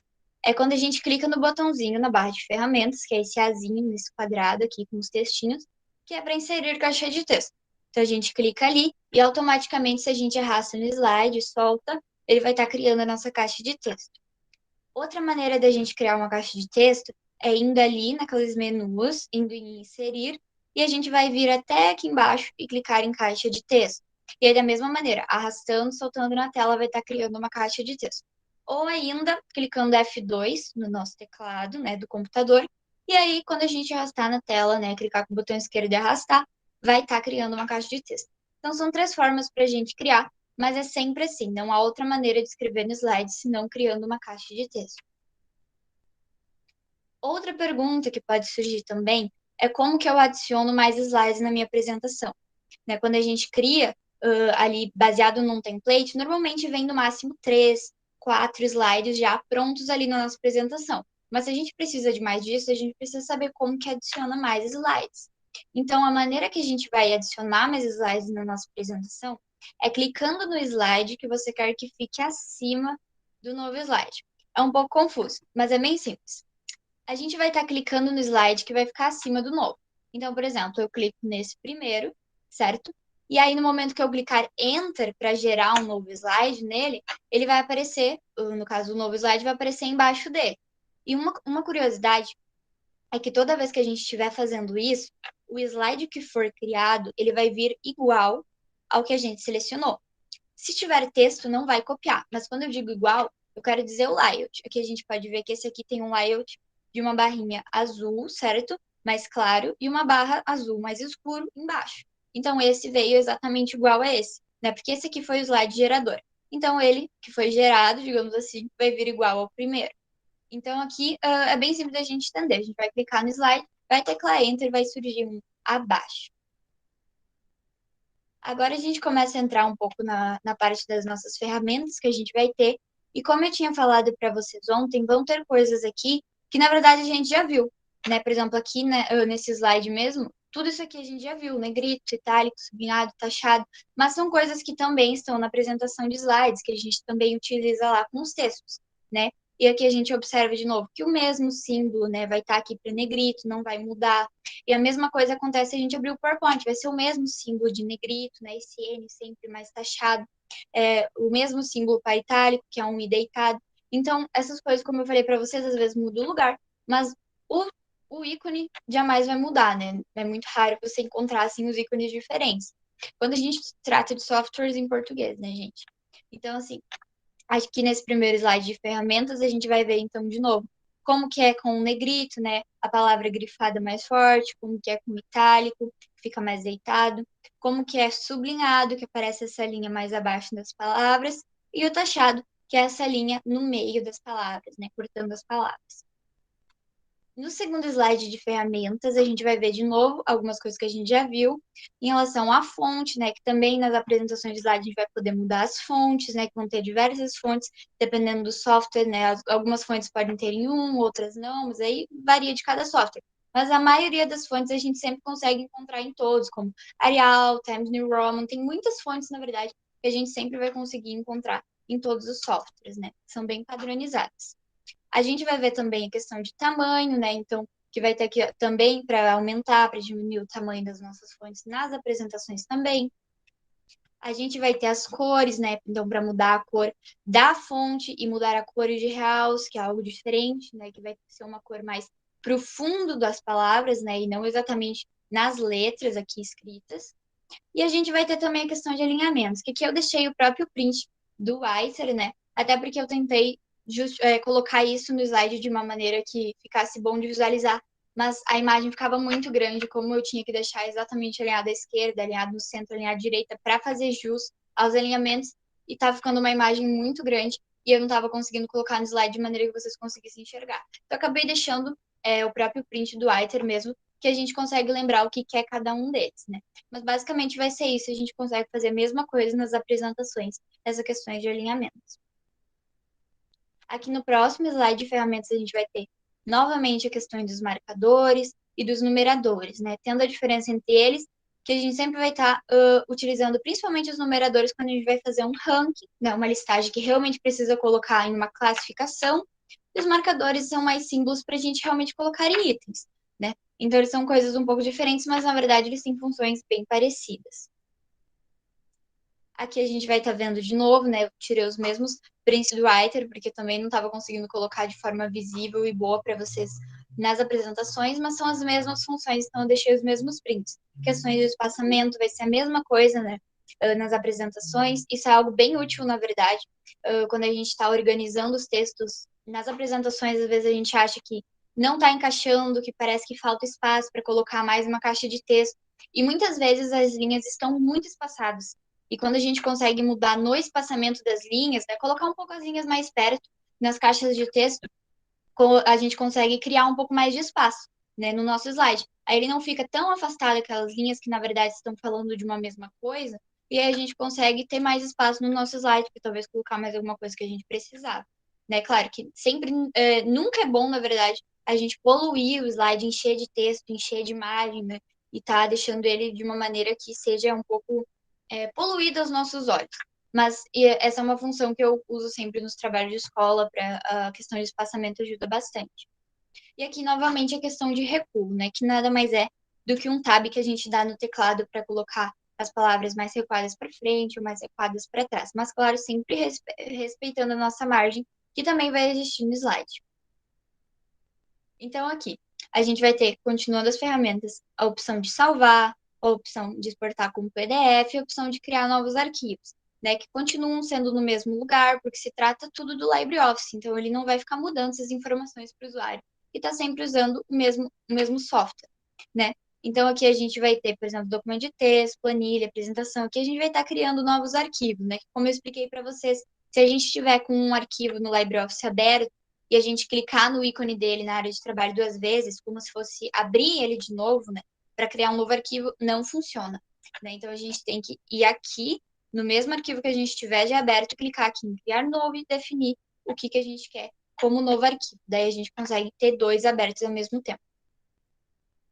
é quando a gente clica no botãozinho na barra de ferramentas, que é esse azinho nesse quadrado aqui com os textinhos, que é para inserir caixa de texto. Então, a gente clica ali e automaticamente, se a gente arrasta no slide e solta, ele vai estar criando a nossa caixa de texto. Outra maneira da gente criar uma caixa de texto é indo ali naqueles menus, indo em inserir, e a gente vai vir até aqui embaixo e clicar em caixa de texto. E aí, da mesma maneira, arrastando, soltando na tela, vai estar criando uma caixa de texto. Ou ainda, clicando F2 no nosso teclado, né, do computador, e aí, quando a gente arrastar na tela, né, clicar com o botão esquerdo e arrastar, vai estar criando uma caixa de texto. Então, são 3 formas para a gente criar, mas é sempre assim, não há outra maneira de escrever no slide senão criando uma caixa de texto. Outra pergunta que pode surgir também é como que eu adiciono mais slides na minha apresentação. Né? Quando a gente cria ali baseado num template, normalmente vem no máximo 3, 4 slides já prontos ali na nossa apresentação. Mas se a gente precisa de mais disso, a gente precisa saber como que adiciona mais slides. Então, a maneira que a gente vai adicionar mais slides na nossa apresentação é clicando no slide que você quer que fique acima do novo slide. É um pouco confuso, mas é bem simples. A gente vai estar clicando no slide que vai ficar acima do novo. Então, por exemplo, eu clico nesse primeiro, certo? E aí, no momento que eu clicar Enter para gerar um novo slide nele, ele vai aparecer, no caso, o novo slide vai aparecer embaixo dele. E uma curiosidade é que toda vez que a gente estiver fazendo isso, o slide que for criado, ele vai vir igual ao que a gente selecionou. Se tiver texto, não vai copiar, mas quando eu digo igual, eu quero dizer o layout. Aqui a gente pode ver que esse aqui tem um layout de uma barrinha azul, certo? Mais claro, e uma barra azul mais escuro embaixo. Então, esse veio exatamente igual a esse, né? Porque esse aqui foi o slide gerador. Então, ele, que foi gerado, digamos assim, vai vir igual ao primeiro. Então, aqui é bem simples da gente entender. A gente vai clicar no slide, vai teclar Enter e vai surgir um abaixo. Agora a gente começa a entrar um pouco na parte das nossas ferramentas que a gente vai ter. E como eu tinha falado para vocês ontem, vão ter coisas aqui que, na verdade, a gente já viu. Né? Por exemplo, aqui né, nesse slide mesmo, tudo isso aqui a gente já viu, negrito, itálico, sublinhado, taxado, mas são coisas que também estão na apresentação de slides, que a gente também utiliza lá com os textos, né? E aqui a gente observa de novo que o mesmo símbolo, né, vai estar aqui para negrito, não vai mudar. E a mesma coisa acontece se a gente abrir o PowerPoint, vai ser o mesmo símbolo de negrito, né, esse N sempre mais taxado, o mesmo símbolo para itálico, que é um I deitado. Então, essas coisas, como eu falei para vocês, às vezes muda o lugar, mas o ícone jamais vai mudar, né? É muito raro você encontrar, assim, os ícones diferentes. Quando a gente trata de softwares em português, né, gente? Então, assim, aqui nesse primeiro slide de ferramentas, a gente vai ver, então, de novo, como que é com o negrito, né? A palavra grifada mais forte, como que é com o itálico, que fica mais deitado, como que é sublinhado, que aparece essa linha mais abaixo das palavras, e o taxado, que é essa linha no meio das palavras, né? Cortando as palavras. No segundo slide de ferramentas, a gente vai ver de novo algumas coisas que a gente já viu em relação à fonte, né? Que também nas apresentações de slide a gente vai poder mudar as fontes, né? Que vão ter diversas fontes, dependendo do software, né? Algumas fontes podem ter em um, outras não, mas aí varia de cada software. Mas a maioria das fontes a gente sempre consegue encontrar em todos, como Arial, Times New Roman, tem muitas fontes, na verdade, que a gente sempre vai conseguir encontrar em todos os softwares, né? São bem padronizadas. A gente vai ver também a questão de tamanho, né? Então, que vai ter aqui também para aumentar, para diminuir o tamanho das nossas fontes nas apresentações também. A gente vai ter as cores, né? Então, para mudar a cor da fonte e mudar a cor de house, que é algo diferente, né? Que vai ser uma cor mais para o fundo das palavras, né? E não exatamente nas letras aqui escritas. E a gente vai ter também a questão de alinhamentos, que aqui eu deixei o próprio print do Writer, né? Até porque eu tentei colocar isso no slide de uma maneira que ficasse bom de visualizar, mas a imagem ficava muito grande, como eu tinha que deixar exatamente alinhado à esquerda, alinhado no centro, alinhado à direita, para fazer jus aos alinhamentos, e estava ficando uma imagem muito grande, e eu não estava conseguindo colocar no slide de maneira que vocês conseguissem enxergar. Então, eu acabei deixando o próprio print do Writer mesmo, que a gente consegue lembrar o que é cada um deles, né? Mas basicamente vai ser isso, a gente consegue fazer a mesma coisa nas apresentações, nessas questões de alinhamentos. Aqui no próximo slide de ferramentas a gente vai ter novamente a questão dos marcadores e dos numeradores, né? Tendo a diferença entre eles, que a gente sempre vai estar utilizando principalmente os numeradores quando a gente vai fazer um ranking, né? Uma listagem que realmente precisa colocar em uma classificação, e os marcadores são mais símbolos para a gente realmente colocar em itens, né? Então eles são coisas um pouco diferentes, mas na verdade eles têm funções bem parecidas. Aqui a gente vai estar vendo de novo, né? Eu tirei os mesmos prints do Writer, porque também não estava conseguindo colocar de forma visível e boa para vocês nas apresentações, mas são as mesmas funções, então eu deixei os mesmos prints. Questões de espaçamento vai ser a mesma coisa, né? Nas apresentações. Isso é algo bem útil, na verdade, quando a gente está organizando os textos nas apresentações, às vezes a gente acha que não está encaixando, que parece que falta espaço para colocar mais uma caixa de texto. E muitas vezes as linhas estão muito espaçadas. E quando a gente consegue mudar no espaçamento das linhas, né, colocar um pouco as linhas mais perto nas caixas de texto, a gente consegue criar um pouco mais de espaço, né, no nosso slide. Aí ele não fica tão afastado daquelas linhas que, na verdade, estão falando de uma mesma coisa, e aí a gente consegue ter mais espaço no nosso slide, para talvez colocar mais alguma coisa que a gente precisava. Né? Claro que sempre, nunca é bom, na verdade, a gente poluir o slide, encher de texto, encher de imagem, né? E tá deixando ele de uma maneira que seja um pouco poluído aos nossos olhos. Mas essa é uma função que eu uso sempre nos trabalhos de escola, para a questão de espaçamento ajuda bastante. E aqui, novamente, a questão de recuo, né? Que nada mais é do que um tab que a gente dá no teclado para colocar as palavras mais recuadas para frente ou mais recuadas para trás. Mas, claro, sempre respeitando a nossa margem, que também vai existir no slide. Então, aqui, a gente vai ter, continuando as ferramentas, a opção de salvar, a opção de exportar como PDF e a opção de criar novos arquivos, né, que continuam sendo no mesmo lugar, porque se trata tudo do LibreOffice, então ele não vai ficar mudando essas informações para o usuário e está sempre usando o mesmo software, né? Então, aqui a gente vai ter, por exemplo, documento de texto, planilha, apresentação. Aqui a gente vai estar criando novos arquivos, né? Como eu expliquei para vocês, se a gente estiver com um arquivo no LibreOffice aberto e a gente clicar no ícone dele na área de trabalho 2 vezes, como se fosse abrir ele de novo, né? Para criar um novo arquivo, não funciona, né? Então, a gente tem que ir aqui, no mesmo arquivo que a gente tiver de aberto, clicar aqui em criar novo e definir o que a gente quer como novo arquivo. Daí a gente consegue ter 2 abertos ao mesmo tempo.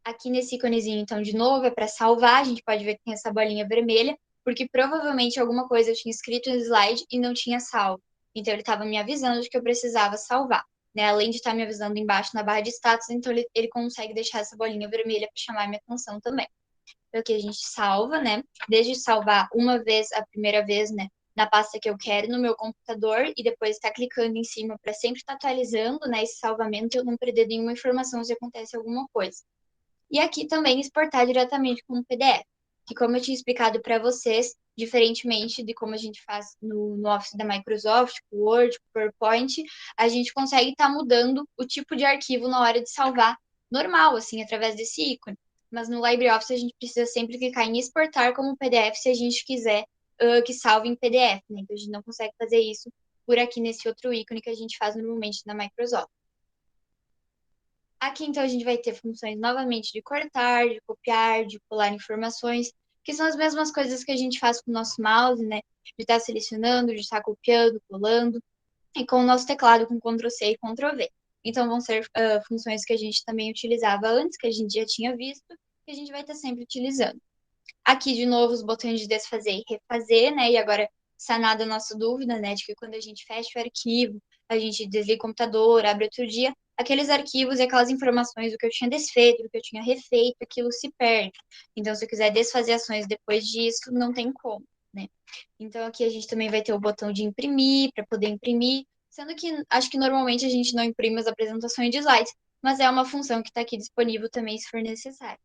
Aqui nesse íconezinho, então, de novo, é para salvar. A gente pode ver que tem essa bolinha vermelha, porque provavelmente alguma coisa eu tinha escrito no slide e não tinha salvo. Então, ele estava me avisando de que eu precisava salvar, né? Além de estar me avisando embaixo na barra de status, então ele consegue deixar essa bolinha vermelha para chamar minha atenção também. Então, aqui a gente salva, né? Desde salvar uma vez, a primeira vez, né? Na pasta que eu quero no meu computador e depois estar clicando em cima para sempre estar atualizando, né? Esse salvamento e eu não perder nenhuma informação se acontece alguma coisa. E aqui também exportar diretamente como PDF, que como eu tinha explicado para vocês, diferentemente de como a gente faz no Office da Microsoft, com o Word, com o PowerPoint, a gente consegue estar mudando o tipo de arquivo na hora de salvar normal, assim, através desse ícone. Mas no LibreOffice a gente precisa sempre clicar em exportar como PDF se a gente quiser que salve em PDF, né? Então a gente não consegue fazer isso por aqui nesse outro ícone que a gente faz normalmente na Microsoft. Aqui, então, a gente vai ter funções novamente de cortar, de copiar, de colar informações, que são as mesmas coisas que a gente faz com o nosso mouse, né? De estar selecionando, de estar copiando, colando, e com o nosso teclado com Ctrl+C e Ctrl+V. Então, vão ser funções que a gente também utilizava antes, que a gente já tinha visto, que a gente vai estar sempre utilizando. Aqui, de novo, os botões de desfazer e refazer, né? E agora, sanada a nossa dúvida, né? De que quando a gente fecha o arquivo, a gente desliga o computador, abre outro dia, aqueles arquivos e aquelas informações do que eu tinha desfeito, do que eu tinha refeito, aquilo se perde. Então, se eu quiser desfazer ações depois disso, não tem como, né? Então, aqui a gente também vai ter o botão de imprimir, para poder imprimir, sendo que acho que normalmente a gente não imprime as apresentações de slides, mas é uma função que está aqui disponível também, se for necessário.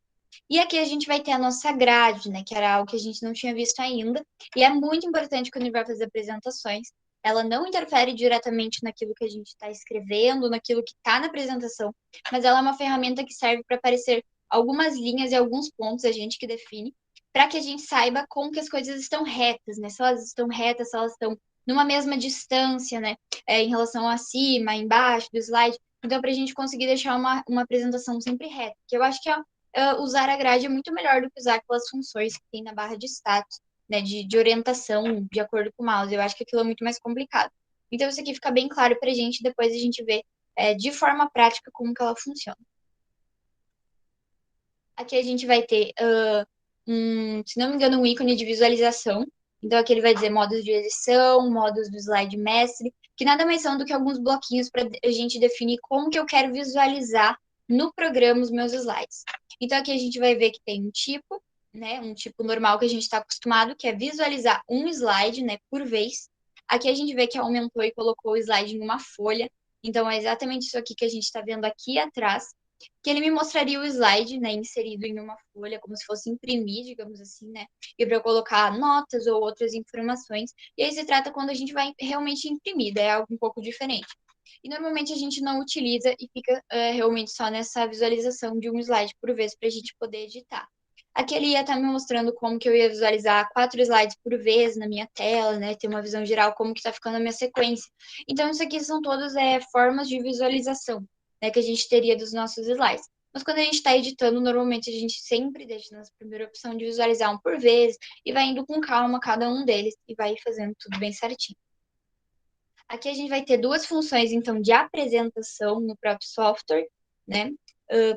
E aqui a gente vai ter a nossa grade, né, que era algo que a gente não tinha visto ainda, e é muito importante quando a gente vai fazer apresentações. Ela não interfere diretamente naquilo que a gente está escrevendo, naquilo que está na apresentação, mas ela é uma ferramenta que serve para aparecer algumas linhas e alguns pontos, a gente que define, para que a gente saiba como que as coisas estão retas, né? Se elas estão retas, se elas estão numa mesma distância, né? Em relação a cima, embaixo do slide. Então, para a gente conseguir deixar uma apresentação sempre reta, que eu acho que é usar a grade é muito melhor do que usar aquelas funções que tem na barra de status, né, de orientação de acordo com o mouse. Eu acho que aquilo é muito mais complicado. Então, isso aqui fica bem claro para a gente, depois a gente vê de forma prática como que ela funciona. Aqui a gente vai ter, se não me engano, um ícone de visualização. Então, aqui ele vai dizer modos de edição, modos do slide mestre, que nada mais são do que alguns bloquinhos para a gente definir como que eu quero visualizar no programa os meus slides. Então, aqui a gente vai ver que tem um tipo, né, um tipo normal que a gente está acostumado, que é visualizar um slide, né, por vez. Aqui a gente vê que aumentou e colocou o slide em uma folha. Então, é exatamente isso aqui que a gente está vendo aqui atrás, que ele me mostraria o slide, né, inserido em uma folha, como se fosse imprimir, digamos assim, né, e para eu colocar notas ou outras informações. E aí se trata quando a gente vai realmente imprimir, é algo um pouco diferente. E normalmente a gente não utiliza e fica realmente só nessa visualização de um slide por vez para a gente poder editar. Aqui ele ia estar me mostrando como que eu ia visualizar 4 slides por vez na minha tela, né? Ter uma visão geral como que está ficando a minha sequência. Então, isso aqui são todas formas de visualização, né, que a gente teria dos nossos slides. Mas quando a gente está editando, normalmente a gente sempre deixa na primeira opção de visualizar um por vez e vai indo com calma cada um deles e vai fazendo tudo bem certinho. Aqui a gente vai ter duas funções, então, de apresentação no próprio software, né?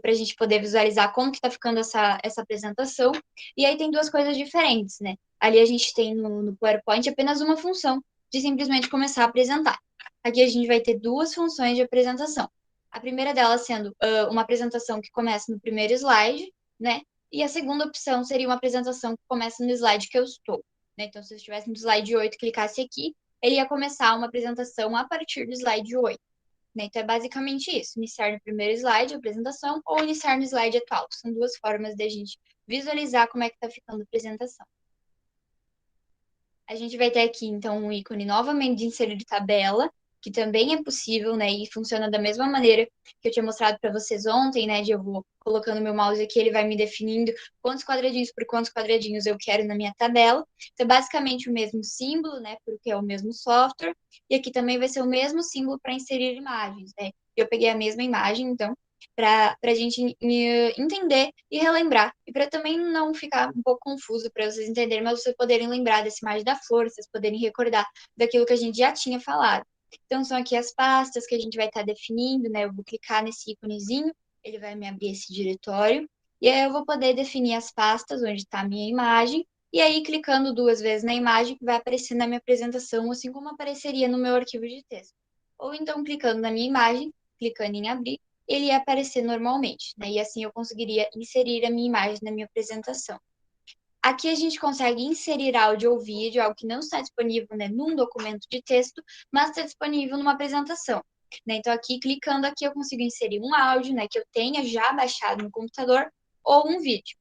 Para a gente poder visualizar como que está ficando essa apresentação. E aí tem duas coisas diferentes, né? Ali a gente tem no PowerPoint apenas uma função de simplesmente começar a apresentar. Aqui a gente vai ter duas funções de apresentação. A primeira delas sendo uma apresentação que começa no primeiro slide, né? E a segunda opção seria uma apresentação que começa no slide que eu estou, né? Então, se eu estivesse no slide 8, clicasse aqui, ele ia começar uma apresentação a partir do slide 8. Né? Então, é basicamente isso. Iniciar no primeiro slide, a apresentação, ou iniciar no slide atual. São duas formas de a gente visualizar como é que está ficando a apresentação. A gente vai ter aqui, então, um ícone novamente de inserir tabela, que também é possível, né, e funciona da mesma maneira que eu tinha mostrado para vocês ontem, né, de eu vou colocando meu mouse aqui, ele vai me definindo quantos quadradinhos por quantos quadradinhos eu quero na minha tabela. Então, é basicamente o mesmo símbolo, né, porque é o mesmo software, e aqui também vai ser o mesmo símbolo para inserir imagens, né. Eu peguei a mesma imagem, então, para a gente entender e relembrar. E para também não ficar um pouco confuso para vocês entenderem, mas vocês poderem lembrar dessa imagem da flor, vocês poderem recordar daquilo que a gente já tinha falado. Então, são aqui as pastas que a gente vai estar definindo, né? Eu vou clicar nesse íconezinho, ele vai me abrir esse diretório, e aí eu vou poder definir as pastas onde está a minha imagem, e aí clicando 2 vezes na imagem vai aparecer na minha apresentação, assim como apareceria no meu arquivo de texto. Ou então clicando na minha imagem, clicando em abrir, ele ia aparecer normalmente, né? E assim eu conseguiria inserir a minha imagem na minha apresentação. Aqui a gente consegue inserir áudio ou vídeo, algo que não está disponível, né, num documento de texto, mas está disponível numa apresentação. Né? Então, aqui, clicando aqui, eu consigo inserir um áudio, né, que eu tenha já baixado no computador, ou um vídeo.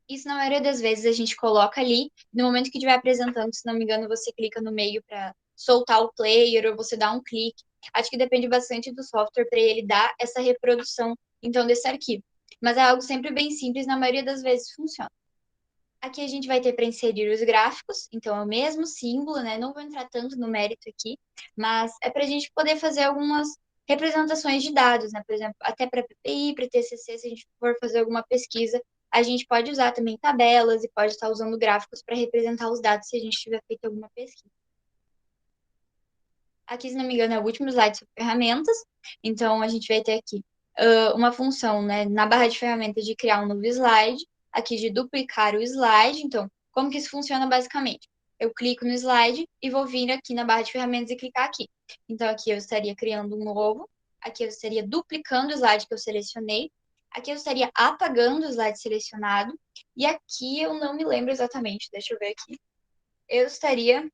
Isso, na maioria das vezes, a gente coloca ali, no momento que estiver apresentando, se não me engano, você clica no meio para soltar o player, ou você dá um clique. Acho que depende bastante do software para ele dar essa reprodução, então, desse arquivo. Mas é algo sempre bem simples, na maioria das vezes funciona. Aqui a gente vai ter para inserir os gráficos, então é o mesmo símbolo, né? Não vou entrar tanto no mérito aqui, mas é para a gente poder fazer algumas representações de dados, né? Por exemplo, até para PPI, para TCC, se a gente for fazer alguma pesquisa, a gente pode usar também tabelas e pode estar usando gráficos para representar os dados se a gente tiver feito alguma pesquisa. Aqui, se não me engano, é o último slide sobre ferramentas, então a gente vai ter aqui uma função, né, na barra de ferramentas de criar um novo slide, aqui de duplicar o slide. Então, como que isso funciona basicamente? Eu clico no slide e vou vir aqui na barra de ferramentas e clicar aqui. Então, aqui eu estaria criando um novo, aqui eu estaria duplicando o slide que eu selecionei, aqui eu estaria apagando o slide selecionado, e aqui eu não me lembro exatamente, deixa eu ver aqui. Eu estaria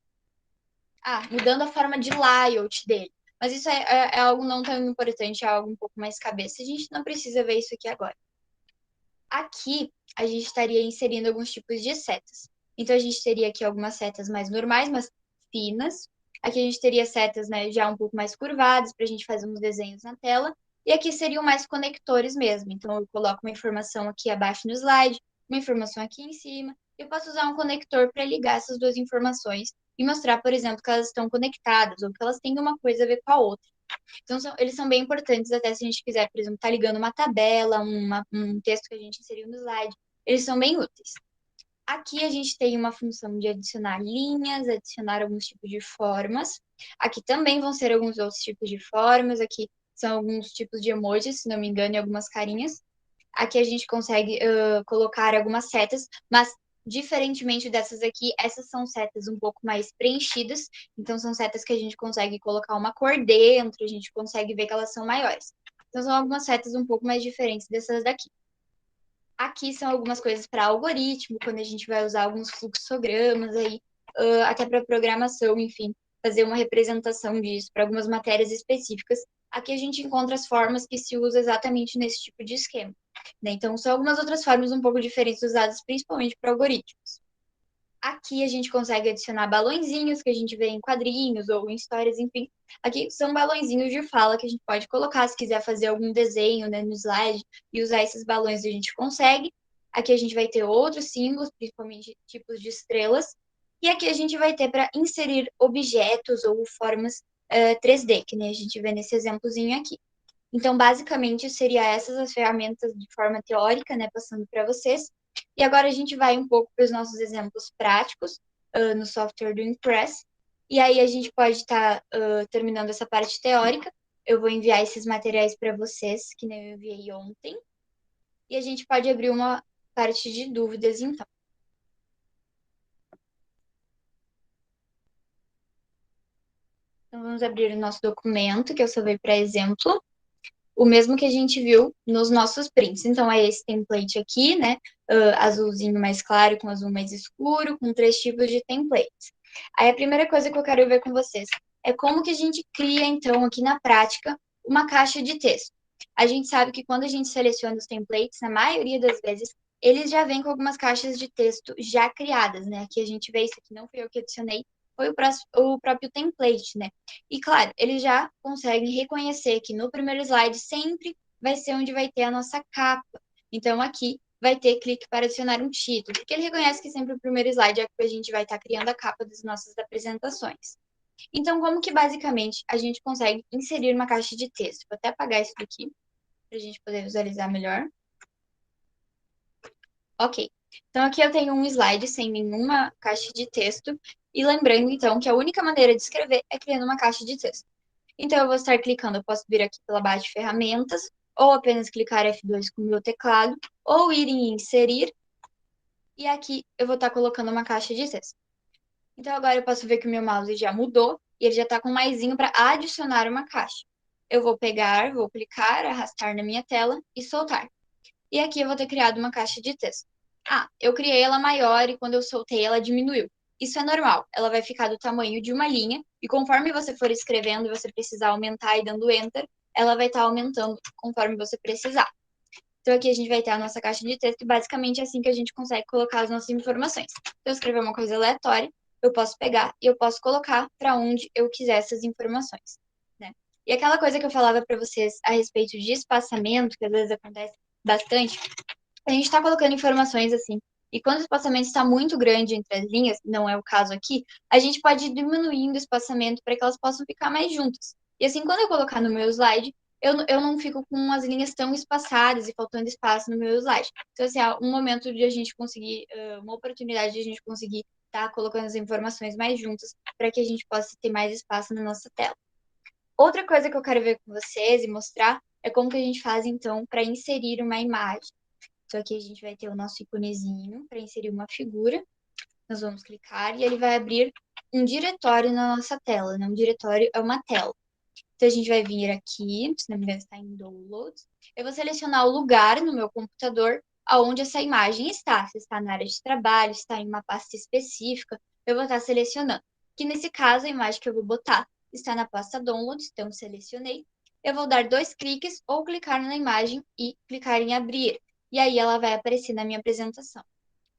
mudando a forma de layout dele. Mas isso é algo não tão importante, é algo um pouco mais cabeça. A gente não precisa ver isso aqui agora. Aqui, a gente estaria inserindo alguns tipos de setas. Então, a gente teria aqui algumas setas mais normais, mas finas. Aqui a gente teria setas, né, já um pouco mais curvadas, para a gente fazer uns desenhos na tela. E aqui seriam mais conectores mesmo. Então, eu coloco uma informação aqui abaixo no slide, uma informação aqui em cima. Eu posso usar um conector para ligar essas duas informações e mostrar, por exemplo, que elas estão conectadas ou que elas têm uma coisa a ver com a outra. Então, eles são bem importantes até se a gente quiser, por exemplo, estar ligando uma tabela, um texto que a gente inseriu no slide. Eles são bem úteis. Aqui a gente tem uma função de adicionar linhas, adicionar alguns tipos de formas. Aqui também vão ser alguns outros tipos de formas. Aqui são alguns tipos de emojis, se não me engano, e algumas carinhas. Aqui a gente consegue colocar algumas setas, mas diferentemente dessas aqui, essas são setas um pouco mais preenchidas, então são setas que a gente consegue colocar uma cor dentro, a gente consegue ver que elas são maiores. Então são algumas setas um pouco mais diferentes dessas daqui. Aqui são algumas coisas para algoritmo, quando a gente vai usar alguns fluxogramas aí, até para programação, enfim, fazer uma representação disso para algumas matérias específicas. Aqui a gente encontra as formas que se usa exatamente nesse tipo de esquema. Né? Então, são algumas outras formas um pouco diferentes usadas principalmente para algoritmos. Aqui a gente consegue adicionar balõezinhos que a gente vê em quadrinhos ou em histórias, enfim. Aqui são balõezinhos de fala que a gente pode colocar se quiser fazer algum desenho, né, no slide e usar esses balões a gente consegue. Aqui a gente vai ter outros símbolos, principalmente tipos de estrelas. E aqui a gente vai ter para inserir objetos ou formas 3D, que nem a gente vê nesse exemplozinho aqui. Então, basicamente, seria essas as ferramentas de forma teórica, né, passando para vocês. E agora a gente vai um pouco para os nossos exemplos práticos no software do Impress. E aí a gente pode estar terminando essa parte teórica. Eu vou enviar esses materiais para vocês, que nem eu enviei ontem. E a gente pode abrir uma parte de dúvidas, então. Então, vamos abrir o nosso documento, que eu salvei para exemplo. O mesmo que a gente viu nos nossos prints. Então, é esse template aqui, né? Azulzinho mais claro com azul mais escuro, com 3 tipos de templates. Aí, a primeira coisa que eu quero ver com vocês é como que a gente cria, então, aqui na prática, uma caixa de texto. A gente sabe que quando a gente seleciona os templates, na maioria das vezes, eles já vêm com algumas caixas de texto já criadas, né? Aqui a gente vê isso aqui, não fui eu que adicionei, foi o próprio template, né? E claro, eles já conseguem reconhecer que no primeiro slide sempre vai ser onde vai ter a nossa capa. Então aqui vai ter clique para adicionar um título, porque ele reconhece que sempre o primeiro slide é que a gente vai estar criando a capa das nossas apresentações. Então, como que basicamente a gente consegue inserir uma caixa de texto? Vou até apagar isso daqui para a gente poder visualizar melhor. Ok. Então, aqui eu tenho um slide sem nenhuma caixa de texto. E lembrando, então, que a única maneira de escrever é criando uma caixa de texto. Então, eu vou estar clicando, eu posso vir aqui pela barra de ferramentas, ou apenas clicar F2 com o meu teclado, ou ir em inserir, e aqui eu vou estar colocando uma caixa de texto. Então agora eu posso ver que o meu mouse já mudou e ele já está com um maisinho para adicionar uma caixa. Eu vou pegar, vou clicar, arrastar na minha tela e soltar. E aqui eu vou ter criado uma caixa de texto. Eu criei ela maior e quando eu soltei ela diminuiu. Isso é normal, ela vai ficar do tamanho de uma linha e conforme você for escrevendo e você precisar aumentar e dando Enter, ela vai estar aumentando conforme você precisar. Então aqui a gente vai ter a nossa caixa de texto e basicamente é assim que a gente consegue colocar as nossas informações. Se eu escrever uma coisa aleatória, eu posso pegar e eu posso colocar para onde eu quiser essas informações, né? E aquela coisa que eu falava para vocês a respeito de espaçamento, que às vezes acontece bastante, a gente está colocando informações assim, e quando o espaçamento está muito grande entre as linhas, não é o caso aqui, a gente pode ir diminuindo o espaçamento para que elas possam ficar mais juntas. E assim, quando eu colocar no meu slide, eu não fico com as linhas tão espaçadas e faltando espaço no meu slide. Então, assim, é um momento de a gente conseguir, uma oportunidade de a gente conseguir estar colocando as informações mais juntas para que a gente possa ter mais espaço na nossa tela. Outra coisa que eu quero ver com vocês e mostrar é como que a gente faz, então, para inserir uma imagem. Então, aqui a gente vai ter o nosso íconezinho para inserir uma figura. Nós vamos clicar e ele vai abrir um diretório na nossa tela, né? Um diretório é uma tela. Então, a gente vai vir aqui, se não me engano, está em Downloads. Eu vou selecionar o lugar no meu computador onde essa imagem está. Se está na área de trabalho, se está em uma pasta específica, eu vou estar selecionando. Que nesse caso, a imagem que eu vou botar está na pasta Downloads, então selecionei. Eu vou dar 2 cliques ou clicar na imagem e clicar em abrir. E aí ela vai aparecer na minha apresentação.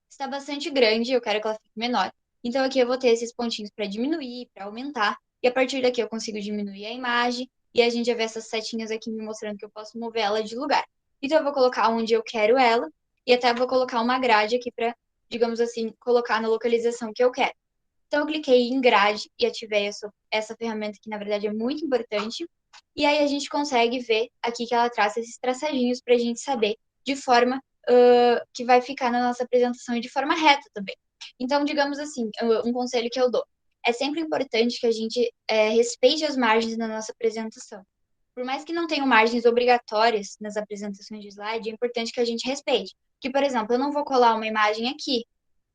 Está bastante grande, eu quero que ela fique menor. Então aqui eu vou ter esses pontinhos para diminuir, para aumentar. E a partir daqui eu consigo diminuir a imagem. E a gente já vê essas setinhas aqui me mostrando que eu posso mover ela de lugar. Então eu vou colocar onde eu quero ela. E até vou colocar uma grade aqui para, digamos assim, colocar na localização que eu quero. Então eu cliquei em grade e ativei essa ferramenta que na verdade é muito importante. E aí a gente consegue ver aqui que ela traça esses traçadinhos para a gente saber de forma que vai ficar na nossa apresentação e de forma reta também. Então, digamos assim, um conselho que eu dou. É sempre importante que a gente respeite as margens na nossa apresentação. Por mais que não tenham margens obrigatórias nas apresentações de slide, é importante que a gente respeite. Que, por exemplo, eu não vou colar uma imagem aqui,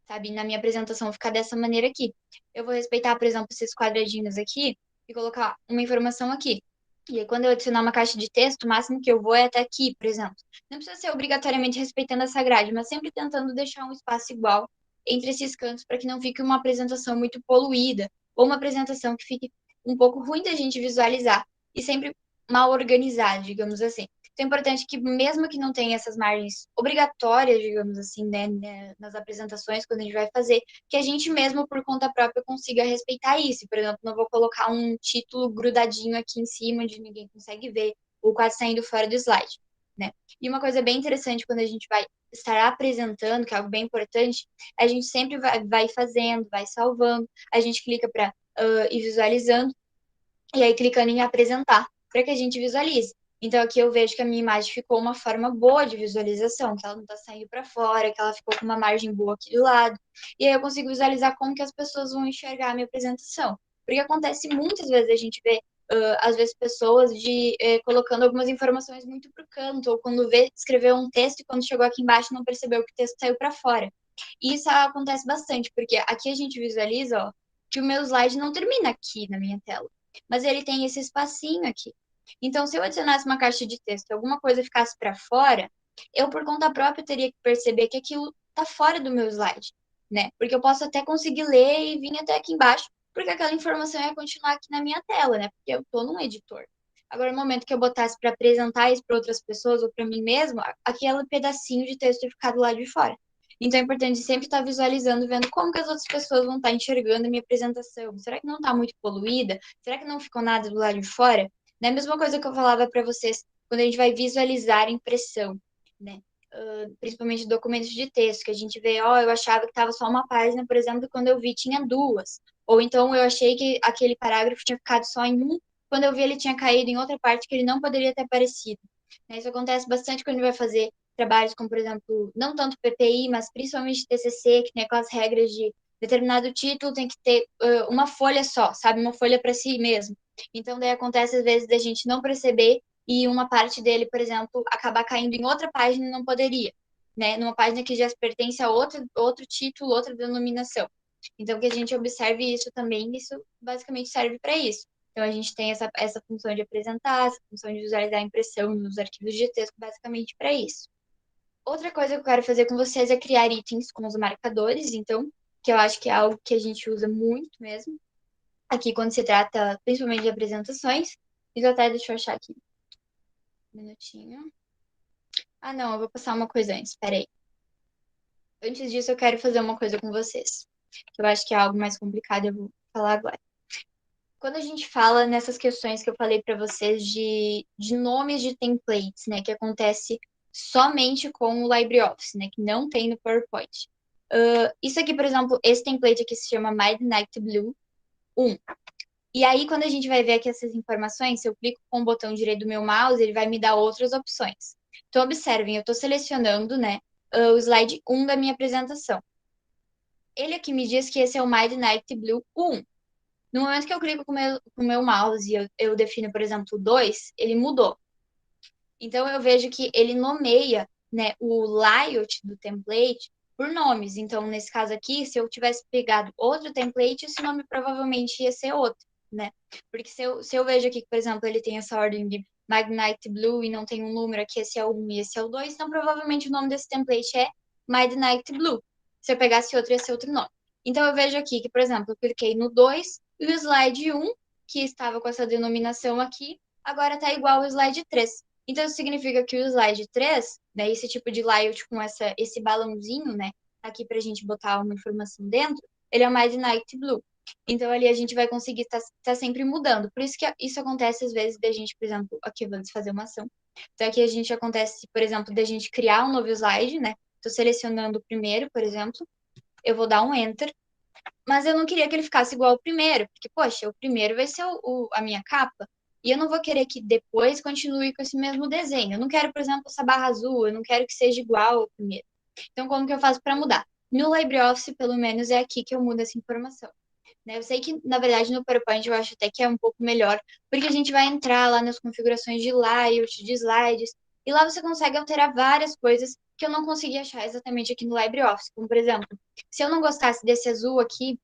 sabe? Na minha apresentação ficar dessa maneira aqui. Eu vou respeitar, por exemplo, esses quadradinhos aqui e colocar uma informação aqui. E aí, quando eu adicionar uma caixa de texto, o máximo que eu vou é até aqui, por exemplo. Não precisa ser obrigatoriamente respeitando essa grade, mas sempre tentando deixar um espaço igual entre esses cantos para que não fique uma apresentação muito poluída ou uma apresentação que fique um pouco ruim da gente visualizar e sempre mal organizada, digamos assim. Então é importante que, mesmo que não tenha essas margens obrigatórias, digamos assim, né, nas apresentações, quando a gente vai fazer, que a gente mesmo, por conta própria, consiga respeitar isso. Por exemplo, não vou colocar um título grudadinho aqui em cima, onde ninguém consegue ver, ou quase saindo fora do slide, né? E uma coisa bem interessante quando a gente vai estar apresentando, que é algo bem importante, a gente sempre vai fazendo, vai salvando, a gente clica para ir visualizando, e aí clicando em apresentar, para que a gente visualize. Então aqui eu vejo que a minha imagem ficou uma forma boa de visualização, que ela não está saindo para fora, que ela ficou com uma margem boa aqui do lado. E aí eu consigo visualizar como que as pessoas vão enxergar a minha apresentação. Porque acontece muitas vezes a gente vê, às vezes, pessoas colocando algumas informações muito para o canto, ou quando escreveu um texto e quando chegou aqui embaixo não percebeu que o texto saiu para fora. E isso acontece bastante, porque aqui a gente visualiza, ó, que o meu slide não termina aqui na minha tela, mas ele tem esse espacinho aqui. Então, se eu adicionasse uma caixa de texto e alguma coisa ficasse para fora, eu, por conta própria, teria que perceber que aquilo está fora do meu slide, né? Porque eu posso até conseguir ler e vir até aqui embaixo, porque aquela informação ia continuar aqui na minha tela, né? Porque eu estou num editor. Agora, no momento que eu botasse para apresentar isso para outras pessoas ou para mim mesmo, aquele pedacinho de texto ia ficar do lado de fora. Então, é importante sempre estar visualizando, vendo como que as outras pessoas vão estar enxergando a minha apresentação. Será que não está muito poluída? Será que não ficou nada do lado de fora? É a mesma coisa que eu falava para vocês quando a gente vai visualizar a impressão, né? Principalmente documentos de texto, que a gente vê, eu achava que estava só uma página, por exemplo, e quando eu vi tinha duas. Ou então eu achei que aquele parágrafo tinha ficado só em um, quando eu vi ele tinha caído em outra parte que ele não poderia ter aparecido. Né? Isso acontece bastante quando a gente vai fazer trabalhos como, por exemplo, não tanto PPI, mas principalmente TCC, que tem aquelas regras de determinado título tem que ter uma folha só, sabe? Uma folha para si mesmo. Então, daí acontece às vezes da gente não perceber e uma parte dele, por exemplo, acabar caindo em outra página e não poderia. né? Numa página que já pertence a outro título, outra denominação. Então, que a gente observe isso também, isso basicamente serve para isso. Então, a gente tem essa função de apresentar, essa função de visualizar a impressão nos arquivos de texto, basicamente para isso. Outra coisa que eu quero fazer com vocês é criar itens com os marcadores, então, que eu acho que é algo que a gente usa muito mesmo, aqui quando se trata principalmente de apresentações. Então, até deixa eu achar aqui. Um minutinho. Ah, não, eu vou passar uma coisa antes, peraí. Antes disso, eu quero fazer uma coisa com vocês, que eu acho que é algo mais complicado, eu vou falar agora. Quando a gente fala nessas questões que eu falei para vocês de nomes de templates, né, que acontece somente com o LibreOffice, né, que não tem no PowerPoint. Isso aqui, por exemplo, esse template aqui se chama Midnight Blue 1. E aí, quando a gente vai ver aqui essas informações, se eu clico com o botão direito do meu mouse, ele vai me dar outras opções. Então, observem, eu estou selecionando, né, o slide 1 da minha apresentação. Ele aqui me diz que esse é o Midnight Blue 1. No momento que eu clico com o meu mouse e eu defino, por exemplo, 2, ele mudou. Então, eu vejo que ele nomeia, né, o layout do template por nomes. Então, nesse caso aqui, se eu tivesse pegado outro template, esse nome provavelmente ia ser outro, né? Porque se eu vejo aqui que, por exemplo, ele tem essa ordem de Midnight Blue e não tem um número aqui, esse é o 1 e esse é o 2, então provavelmente o nome desse template é Midnight Blue. Se eu pegasse outro, ia ser outro nome. Então, eu vejo aqui que, por exemplo, eu cliquei no 2 e o slide 1, que estava com essa denominação aqui, agora está igual ao slide 3. Então, isso significa que o slide 3, né, esse tipo de layout com esse balãozinho, né, aqui para a gente botar uma informação dentro, ele é o Midnight Blue. Então, ali a gente vai conseguir estar sempre mudando. Por isso que isso acontece às vezes da gente, por exemplo, aqui vamos fazer uma ação. Então, aqui a gente acontece, por exemplo, da gente criar um novo slide, né? Estou selecionando o primeiro, por exemplo. Eu vou dar um Enter. Mas eu não queria que ele ficasse igual ao primeiro, porque, poxa, o primeiro vai ser a minha capa. E eu não vou querer que depois continue com esse mesmo desenho. Eu não quero, por exemplo, essa barra azul, eu não quero que seja igual ao primeiro. Então, como que eu faço para mudar? No LibreOffice, pelo menos, é aqui que eu mudo essa informação. Né? Eu sei que, na verdade, no PowerPoint eu acho até que é um pouco melhor, porque a gente vai entrar lá nas configurações de layout, de slides, e lá você consegue alterar várias coisas que eu não consegui achar exatamente aqui no LibreOffice. Como, por exemplo, se eu não gostasse desse azul aqui,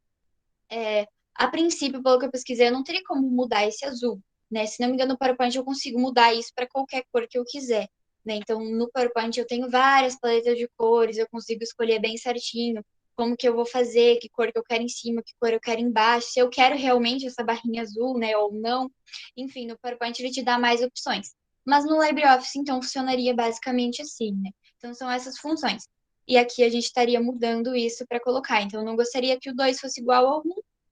a princípio, pelo que eu pesquisei, eu não teria como mudar esse azul, né? Se não me engano, no PowerPoint eu consigo mudar isso para qualquer cor que eu quiser, né? Então, no PowerPoint eu tenho várias paletas de cores, eu consigo escolher bem certinho como que eu vou fazer, que cor que eu quero em cima, que cor eu quero embaixo, se eu quero realmente essa barrinha azul, né, ou não. Enfim, no PowerPoint ele te dá mais opções. Mas no LibreOffice, então, funcionaria basicamente assim, né? Então, são essas funções. E aqui a gente estaria mudando isso para colocar. Então, eu não gostaria que o 2 fosse igual ao 1,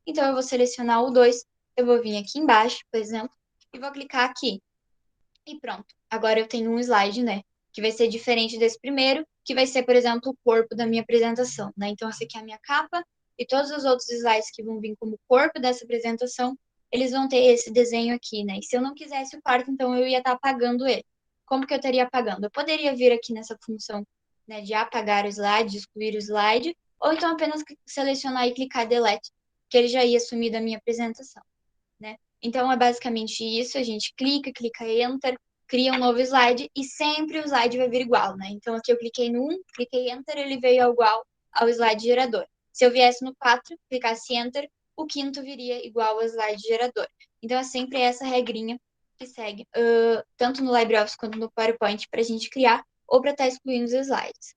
então, eu vou selecionar o 2, eu vou vir aqui embaixo, por exemplo, e vou clicar aqui. E pronto. Agora eu tenho um slide, né? Que vai ser diferente desse primeiro, que vai ser, por exemplo, o corpo da minha apresentação, né? Então, essa aqui é a minha capa, e todos os outros slides que vão vir como corpo dessa apresentação, eles vão ter esse desenho aqui, né? E se eu não quisesse o quarto, então eu ia estar apagando ele. Como que eu estaria apagando? Eu poderia vir aqui nessa função, né, de apagar o slide, de excluir o slide, ou então apenas selecionar e clicar Delete, que ele já ia sumir da minha apresentação, né? Então, é basicamente isso, a gente clica Enter, cria um novo slide e sempre o slide vai vir igual, né? Então, aqui eu cliquei no 1, cliquei Enter, ele veio igual ao slide gerador. Se eu viesse no 4, clicasse Enter, o quinto viria igual ao slide gerador. Então, é sempre essa regrinha que segue, tanto no LibreOffice quanto no PowerPoint, para a gente criar ou para estar excluindo os slides.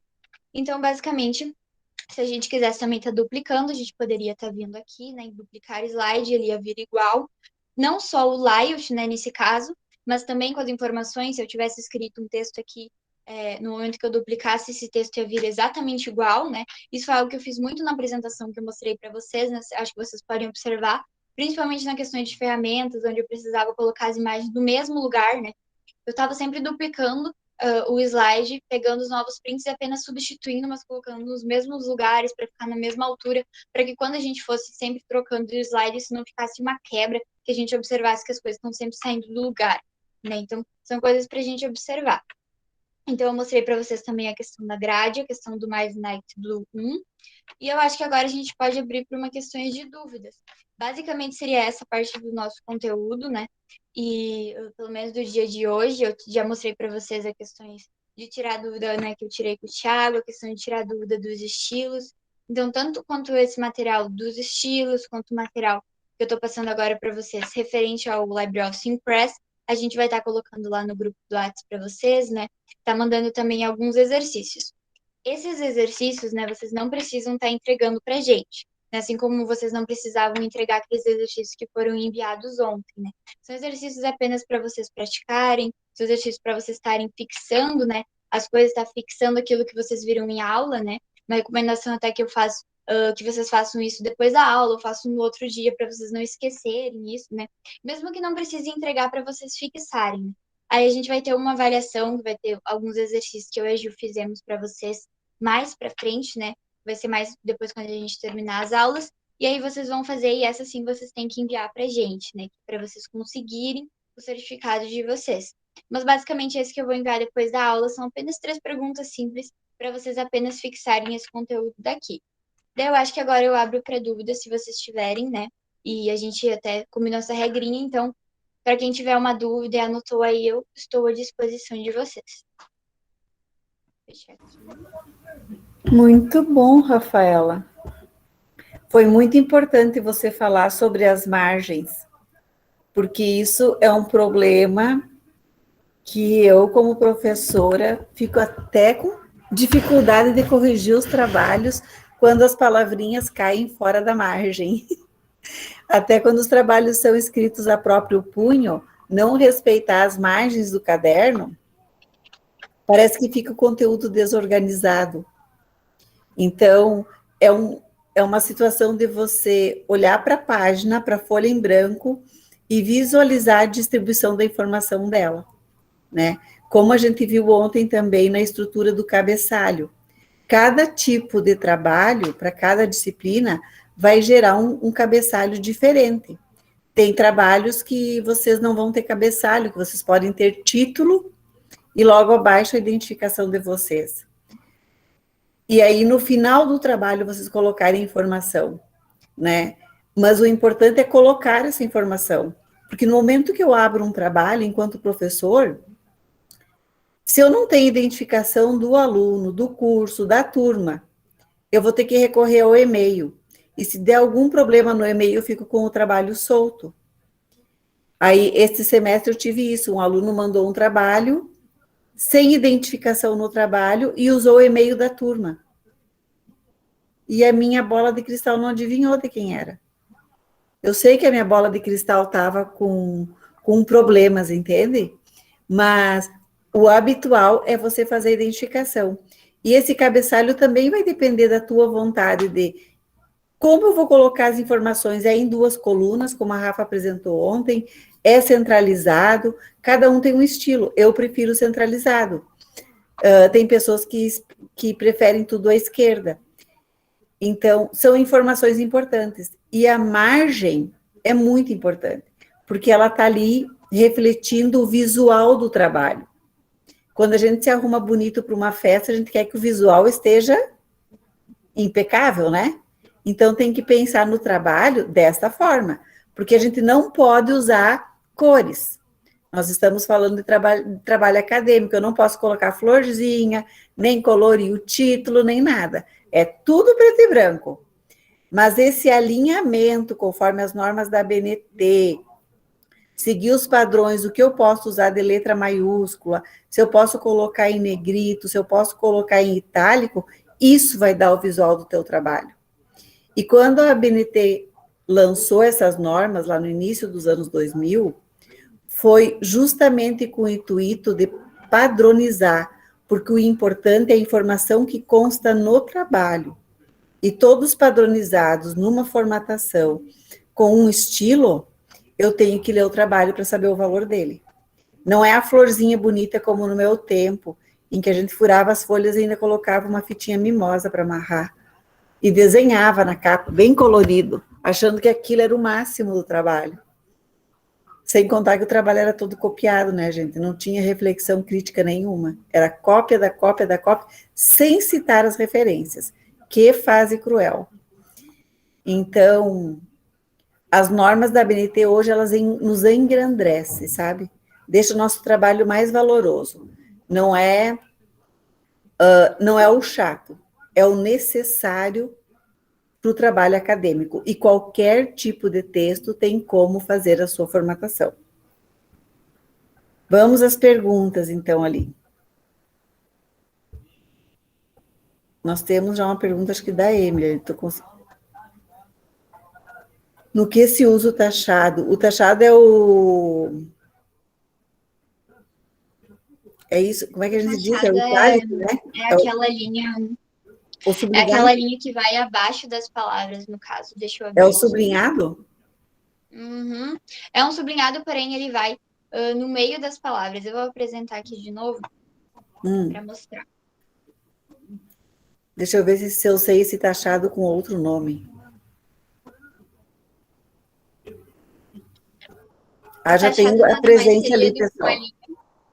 Então, basicamente, se a gente quisesse também estar duplicando, a gente poderia estar vindo aqui, né, em duplicar slide, ele ia vir igual. Não só o layout, né, nesse caso, mas também com as informações, se eu tivesse escrito um texto aqui, no momento que eu duplicasse, esse texto ia vir exatamente igual, né? Isso é algo que eu fiz muito na apresentação que eu mostrei para vocês, né? Acho que vocês podem observar, principalmente na questão de ferramentas, onde eu precisava colocar as imagens no mesmo lugar, né? Eu estava sempre duplicando o slide, pegando os novos prints e apenas substituindo, mas colocando nos mesmos lugares para ficar na mesma altura, para que quando a gente fosse sempre trocando de slide, isso não ficasse uma quebra, que a gente observasse que as coisas estão sempre saindo do lugar, né? Então, são coisas para a gente observar. Então, eu mostrei para vocês também a questão da grade, a questão do Mais Night Blue 1, e eu acho que agora a gente pode abrir para uma questão de dúvidas. Basicamente, seria essa parte do nosso conteúdo, né? E pelo menos do dia de hoje, eu já mostrei para vocês as questões de tirar dúvida, né, que eu tirei com o Thiago, a questão de tirar dúvida dos estilos. Então, tanto quanto esse material dos estilos, quanto o material que eu estou passando agora para vocês, referente ao LibreOffice Impress, a gente vai estar colocando lá no grupo do WhatsApp para vocês, né? Tá mandando também alguns exercícios. Esses exercícios, né, vocês não precisam estar entregando para a gente, né? Assim como vocês não precisavam entregar aqueles exercícios que foram enviados ontem, né? São exercícios apenas para vocês praticarem, são exercícios para vocês estarem fixando, né? As coisas, estar fixando aquilo que vocês viram em aula, né? Uma recomendação até que eu faço, que vocês façam isso depois da aula, eu faço no outro dia para vocês não esquecerem isso, né? Mesmo que não precise entregar para vocês fixarem, né? Aí a gente vai ter uma avaliação, que vai ter alguns exercícios que eu e a Ju fizemos para vocês mais para frente, né? Vai ser mais depois quando a gente terminar as aulas. E aí vocês vão fazer, e essa sim vocês têm que enviar para a gente, né? Para vocês conseguirem o certificado de vocês. Mas basicamente esse que eu vou enviar depois da aula são apenas 3 perguntas simples para vocês apenas fixarem esse conteúdo daqui. Daí eu acho que agora eu abro para dúvidas se vocês tiverem, né? E a gente até combinou essa regrinha, então, para quem tiver uma dúvida e anotou aí, eu estou à disposição de vocês. Fechar aqui. Muito bom, Rafaela. Foi muito importante você falar sobre as margens, porque isso é um problema que eu, como professora, fico até com dificuldade de corrigir os trabalhos quando as palavrinhas caem fora da margem. Até quando os trabalhos são escritos a próprio punho, não respeitar as margens do caderno, parece que fica o conteúdo desorganizado. Então, é uma situação de você olhar para a página, para a folha em branco, e visualizar a distribuição da informação dela, né? Como a gente viu ontem também na estrutura do cabeçalho. Cada tipo de trabalho, para cada disciplina, vai gerar um cabeçalho diferente. Tem trabalhos que vocês não vão ter cabeçalho, que vocês podem ter título e logo abaixo a identificação de vocês. E aí, no final do trabalho, vocês colocarem informação, né? Mas o importante é colocar essa informação. Porque no momento que eu abro um trabalho, enquanto professor, se eu não tenho identificação do aluno, do curso, da turma, eu vou ter que recorrer ao e-mail. E se der algum problema no e-mail, eu fico com o trabalho solto. Aí, este semestre eu tive isso, um aluno mandou um trabalho, sem identificação no trabalho, e usou o e-mail da turma. E a minha bola de cristal não adivinhou de quem era. Eu sei que a minha bola de cristal estava com problemas, entende? Mas o habitual é você fazer a identificação. E esse cabeçalho também vai depender da tua vontade de como eu vou colocar as informações. É em 2 colunas, como a Rafa apresentou ontem, é centralizado, cada um tem um estilo. Eu prefiro centralizado. Tem pessoas que preferem tudo à esquerda. Então, são informações importantes. E a margem é muito importante, porque ela está ali refletindo o visual do trabalho. Quando a gente se arruma bonito para uma festa, a gente quer que o visual esteja impecável, né? Então, tem que pensar no trabalho desta forma, porque a gente não pode usar cores. Nós estamos falando de trabalho acadêmico, eu não posso colocar florzinha, nem colorir o título, nem nada. É tudo preto e branco. Mas esse alinhamento, conforme as normas da ABNT, seguir os padrões, o que eu posso usar de letra maiúscula, se eu posso colocar em negrito, se eu posso colocar em itálico, isso vai dar o visual do teu trabalho. E quando a ABNT lançou essas normas, lá no início dos anos 2000, foi justamente com o intuito de padronizar, porque o importante é a informação que consta no trabalho. E todos padronizados numa formatação com um estilo, eu tenho que ler o trabalho para saber o valor dele. Não é a florzinha bonita como no meu tempo, em que a gente furava as folhas e ainda colocava uma fitinha mimosa para amarrar. E desenhava na capa, bem colorido, achando que aquilo era o máximo do trabalho. Sem contar que o trabalho era todo copiado, né, gente? Não tinha reflexão crítica nenhuma. Era cópia da cópia da cópia, sem citar as referências. Que fase cruel. Então, as normas da ABNT hoje, elas nos engrandecem, sabe? Deixa o nosso trabalho mais valoroso. Não é Não é o chato, é o necessário para o trabalho acadêmico. E qualquer tipo de texto tem como fazer a sua formatação. Vamos às perguntas, então, ali. Nós temos já uma pergunta, acho que da Emily. No que se usa o taxado? O taxado é o... É isso? Como é que a gente diz? É o Taxado itálico, né? é aquela linha... O É sublinhado. aquela linha que vai abaixo das palavras, no caso. Deixa eu abrir É o aqui. sublinhado? Uhum. É um sublinhado, porém ele vai no meio das palavras. Eu vou apresentar aqui de novo para mostrar. Deixa eu ver se eu sei esse taxado com outro nome. Já tenho a presente ali, pessoal.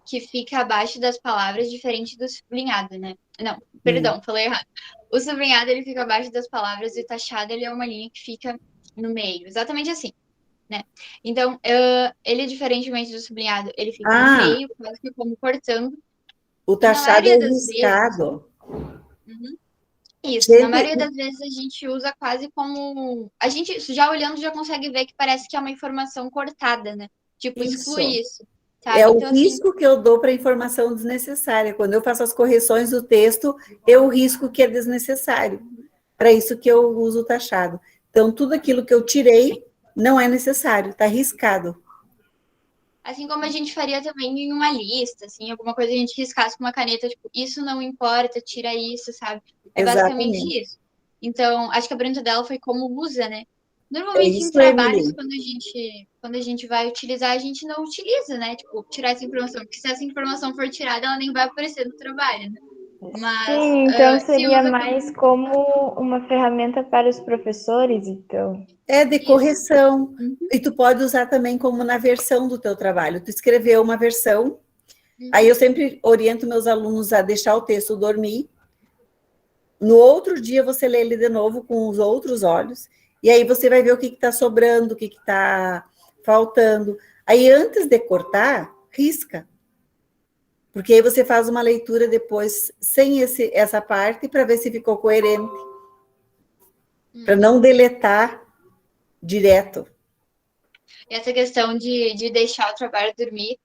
Que fica abaixo das palavras, diferente do sublinhado, né? Não, perdão, falei errado. O sublinhado, ele fica abaixo das palavras e o taxado, ele é uma linha que fica no meio. Exatamente assim, né? Então, ele, diferentemente do sublinhado, ele fica no meio, quase que como cortando. O taxado é riscado. Isso, na maioria das vezes a gente usa quase como... A gente, já olhando, já consegue ver que parece que é uma informação cortada, né? Tipo, exclui isso. Sabe? É o então, risco assim, que eu dou para informação desnecessária. Quando eu faço as correções do texto, eu risco que é desnecessário. Para isso que eu uso o taxado. Então, tudo aquilo que eu tirei não é necessário, está riscado. Assim como a gente faria também em uma lista, assim, alguma coisa a gente riscasse com uma caneta, tipo, isso não importa, tira isso, sabe? É basicamente isso. Então, acho que a pergunta dela foi como usa, né? Normalmente em trabalhos, quando a gente vai utilizar, a gente não utiliza, né? Tipo, tirar essa informação, porque se essa informação for tirada, ela nem vai aparecer no trabalho, né? Mas, sim, então seria mais como uma ferramenta para os professores, então. É de correção. E tu pode usar também como na versão do teu trabalho. Tu escreveu uma versão, aí eu sempre oriento meus alunos a deixar o texto dormir. No outro dia você lê ele de novo com os outros olhos, e aí você vai ver o que está sobrando, o que está faltando. Aí antes de cortar, risca. Porque aí você faz uma leitura depois sem essa parte para ver se ficou coerente. Para não deletar direto. Essa questão de deixar o trabalho dormir,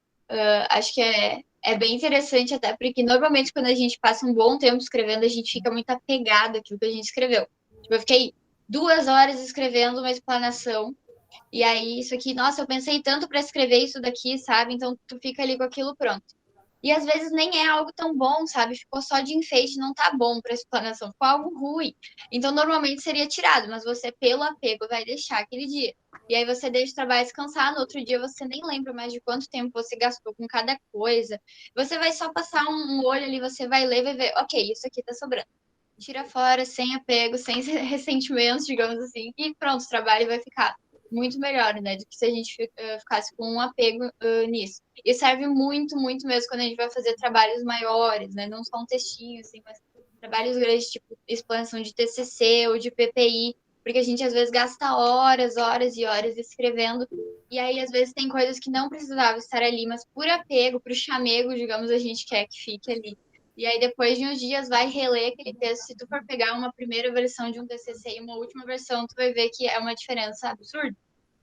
acho que é bem interessante, até porque normalmente quando a gente passa um bom tempo escrevendo, a gente fica muito apegado àquilo que a gente escreveu. Tipo, eu fiquei 2 horas escrevendo uma explanação, e aí isso aqui, nossa, eu pensei tanto para escrever isso daqui, sabe? Então tu fica ali com aquilo pronto. E às vezes nem é algo tão bom, sabe? Ficou só de enfeite, não tá bom para explanação, ficou algo ruim. Então normalmente seria tirado, mas você, pelo apego, vai deixar aquele dia. E aí você deixa o trabalho descansar, no outro dia você nem lembra mais de quanto tempo você gastou com cada coisa. Você vai só passar um olho ali, você vai ler, vai ver, ok, isso aqui tá sobrando. Tira fora, sem apego, sem ressentimentos, digamos assim, e pronto, o trabalho vai ficar muito melhor, né, do que se a gente ficasse com um apego nisso. E serve muito, muito mesmo quando a gente vai fazer trabalhos maiores, né, não só um textinho, assim, mas trabalhos grandes, tipo expansão de TCC ou de PPI, porque a gente às vezes gasta horas, horas e horas escrevendo, e aí às vezes tem coisas que não precisavam estar ali, mas por apego, por chamego, digamos, a gente quer que fique ali. E aí, depois de uns dias, vai reler aquele texto. Se tu for pegar uma primeira versão de um TCC e uma última versão, tu vai ver que é uma diferença absurda,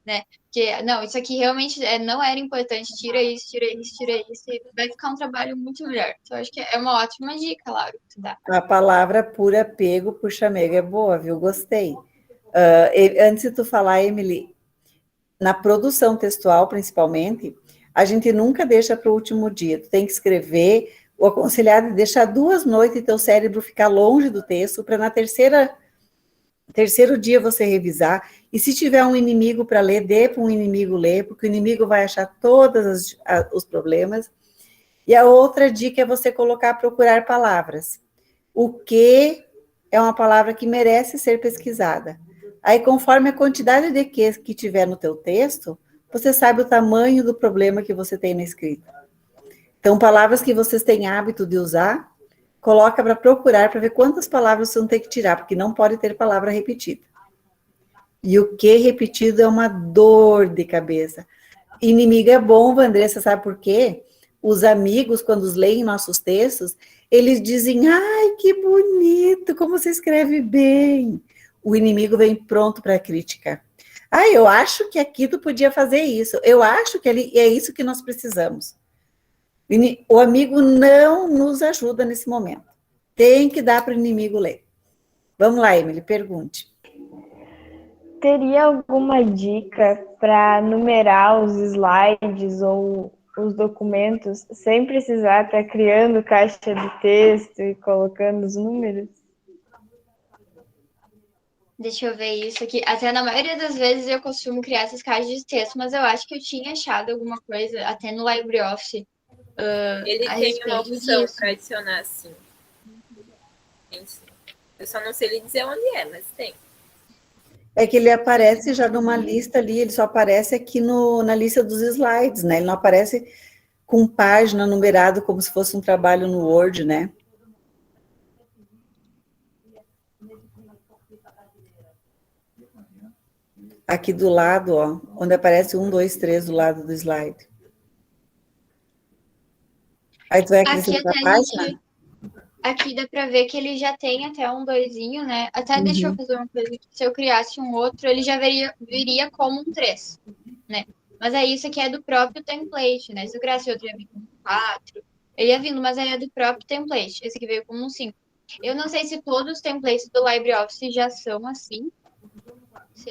né? Porque, não, isso aqui realmente não era importante, tira isso, tira isso, tira isso, e vai ficar um trabalho muito melhor. Então, acho que é uma ótima dica, Laura, que tu dá. A palavra por apego, por chamego é boa, viu? Gostei. Antes de tu falar, Emily, na produção textual, principalmente, a gente nunca deixa para o último dia. Tu tem que escrever. O aconselhado é deixar 2 noites e teu cérebro ficar longe do texto, para na terceiro dia você revisar. E se tiver um inimigo para ler, dê para um inimigo ler, porque o inimigo vai achar todos os problemas. E a outra dica é você procurar palavras. O que é uma palavra que merece ser pesquisada. Aí, conforme a quantidade de que tiver no teu texto, você sabe o tamanho do problema que você tem na escrita. Então, palavras que vocês têm hábito de usar, coloca para procurar, para ver quantas palavras você não tem que tirar, porque não pode ter palavra repetida. E o que repetido é uma dor de cabeça. Inimigo é bom, Andressa, sabe por quê? os amigos, quando leem nossos textos, eles dizem, ai, que bonito, como você escreve bem. O inimigo vem pronto para criticar. Ah, eu acho que aqui tu podia fazer isso. Eu acho que ali é isso que nós precisamos. O amigo não nos ajuda nesse momento. Tem que dar para o inimigo ler. Vamos lá, Emily, pergunte. Teria alguma dica para numerar os slides ou os documentos sem precisar estar criando caixa de texto e colocando os números? Deixa eu ver isso aqui. Até na maioria das vezes eu costumo criar essas caixas de texto, mas eu acho que eu tinha achado alguma coisa, até no LibreOffice, Ele a tem uma respeito opção disso. para adicionar, sim. Tem, sim. Eu só não sei lhe dizer onde é, mas tem. É que ele aparece já numa lista ali, ele só aparece aqui na lista dos slides, né? Ele não aparece com página numerado como se fosse um trabalho no Word, né? Aqui do lado, ó, onde aparece 1, 2, 3 do lado do slide. Aí tu vai acrescentar a página? Aqui dá pra ver que ele já tem até um doisinho, né? Até deixa eu fazer uma coisa aqui. Se eu criasse um outro, ele já viria como um 3, né? Mas aí isso aqui é do próprio template, né? Se eu criasse outro, ia vir como um 4. Ele ia vindo, mas aí é do próprio template. Esse aqui veio como um 5. Eu não sei se todos os templates do LibreOffice já são assim. Se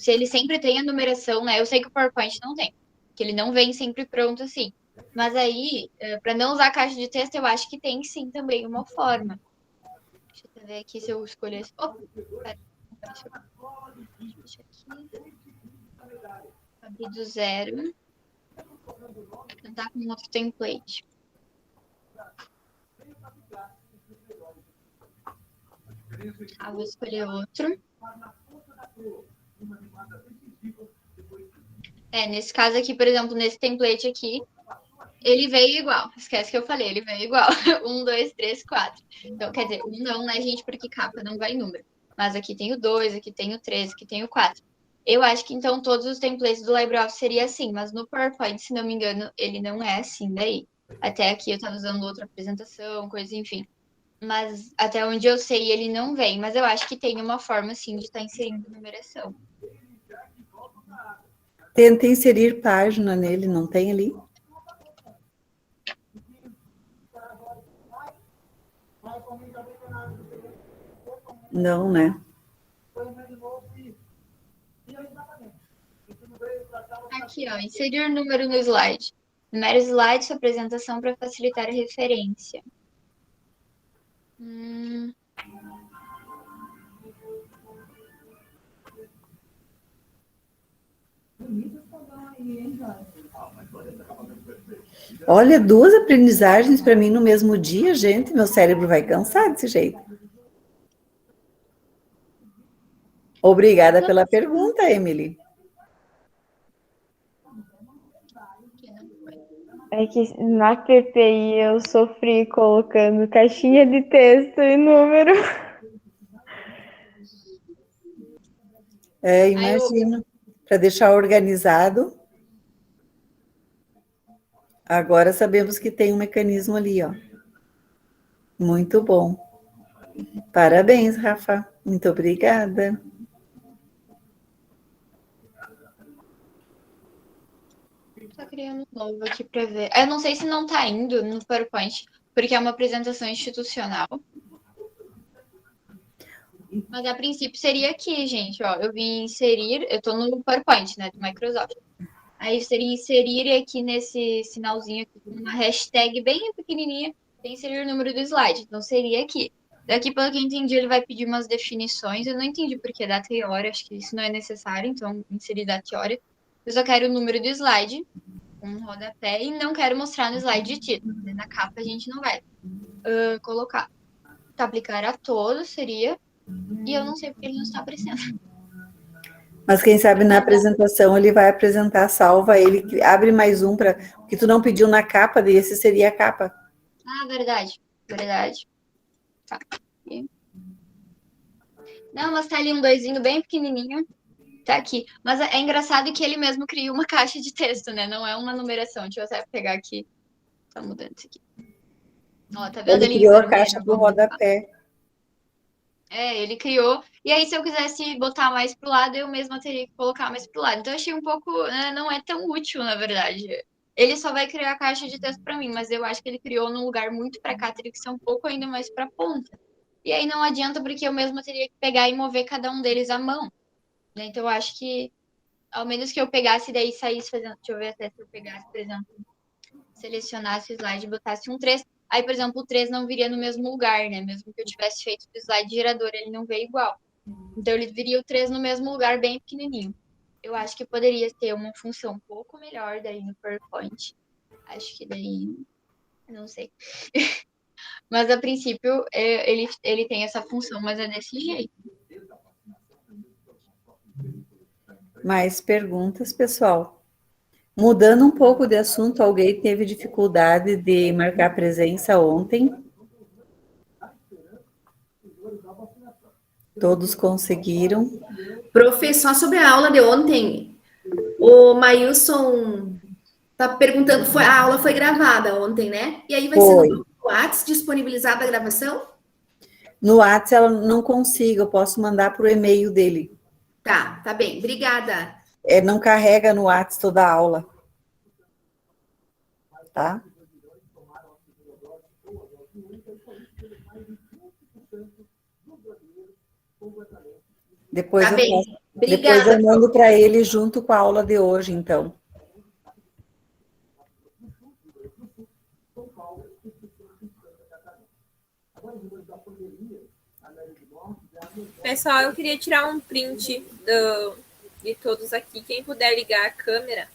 ele sempre tem a numeração, né? Eu sei que o PowerPoint não tem, que ele não vem sempre pronto assim. Mas aí, para não usar caixa de texto, eu acho que tem sim também uma forma. Deixa eu ver aqui se eu escolher. Oh, pera. Deixa aqui. Abrir do zero. Vou tentar com outro template. Vou escolher outro. Nesse caso aqui, por exemplo, nesse template aqui, ele veio igual. Esquece que eu falei, ele veio igual. 1, 2, 3, 4. Então, quer dizer, 1 não, né, gente? Porque capa não vai em número. Mas aqui tem o 2, aqui tem o 3, aqui tem o 4. Eu acho que, então, todos os templates do LibreOffice seria assim. Mas no PowerPoint, se não me engano, ele não é assim daí. Até aqui eu estava usando outra apresentação, coisa, enfim. Mas até onde eu sei, ele não vem. Mas eu acho que tem uma forma, sim, de estar inserindo numeração. Tenta inserir página nele, não tem ali? Não, né? Aqui, ó, inserir número no slide. Numere o slide sua apresentação para facilitar a referência. Olha, 2 aprendizagens para mim no mesmo dia, gente, meu cérebro vai cansar desse jeito. Obrigada pela pergunta, Emily. É que na PPI eu sofri colocando caixinha de texto e número. Imagino. Para deixar organizado. Agora sabemos que tem um mecanismo ali, ó. Muito bom. Parabéns, Rafa. Muito obrigada. Tô criando um novo aqui para ver. Eu não sei se não tá indo no PowerPoint, porque é uma apresentação institucional. Mas a princípio seria aqui, gente, ó. Eu vim inserir, eu tô no PowerPoint, né, do Microsoft. Aí seria inserir aqui nesse sinalzinho aqui, uma hashtag bem pequenininha, tem inserir o número do slide. Então seria aqui. Daqui, pelo que eu entendi, ele vai pedir umas definições. Eu não entendi porque data e hora, acho que isso não é necessário, então inserir data e hora. Eu só quero o número do slide, um rodapé, e não quero mostrar no slide de título. Na capa a gente não vai colocar. Aplicar a todos seria, e eu não sei porque ele não está aparecendo. Mas quem sabe na apresentação ele vai apresentar, salva ele, abre mais um para que tu não pediu na capa, daí esse seria a capa. Verdade. Tá. Não, mas tá ali um 2zinho bem pequenininho. Tá aqui. Mas é engraçado que ele mesmo cria uma caixa de texto, né? Não é uma numeração. Deixa eu até pegar aqui. Tá mudando isso aqui. Ó, tá vendo Ele ali em criou a vermelho? caixa do rodapé. Ele criou. E aí, se eu quisesse botar mais pro lado, eu mesma teria que colocar mais pro lado. Então, eu achei um pouco. Né, não é tão útil, na verdade. Ele só vai criar a caixa de texto pra mim, mas eu acho que ele criou num lugar muito pra cá, teria que ser um pouco ainda mais pra ponta. E aí não adianta, porque eu mesma teria que pegar e mover cada um deles à mão. Né? Então, eu acho que, ao menos que eu pegasse e daí saísse fazendo. Deixa eu ver até se eu pegasse, por exemplo, selecionasse o slide e botasse um 3. Aí, por exemplo, o 3 não viria no mesmo lugar, né? Mesmo que eu tivesse feito o slide gerador, ele não veio igual. Então, ele viria o 3 no mesmo lugar, bem pequenininho. Eu acho que poderia ter uma função um pouco melhor daí no PowerPoint. Acho que daí, não sei. Mas, a princípio, ele tem essa função, mas é desse jeito. Mais perguntas, pessoal? Mudando um pouco de assunto, alguém teve dificuldade de marcar presença ontem? Todos conseguiram? Professor, sobre a aula de ontem, o Mailson tá perguntando, a aula foi gravada ontem, né? E aí vai ser Foi. no WhatsApp disponibilizada a gravação? No WhatsApp ela não consigo, eu posso mandar para o e-mail dele. Tá bem. Obrigada. Não carrega no WhatsApp toda a aula. Tá? Depois Tá eu bem. faço, depois Obrigada, eu mando para ele junto com a aula de hoje, então. Pessoal, eu queria tirar um print de todos aqui. Quem puder ligar a câmera.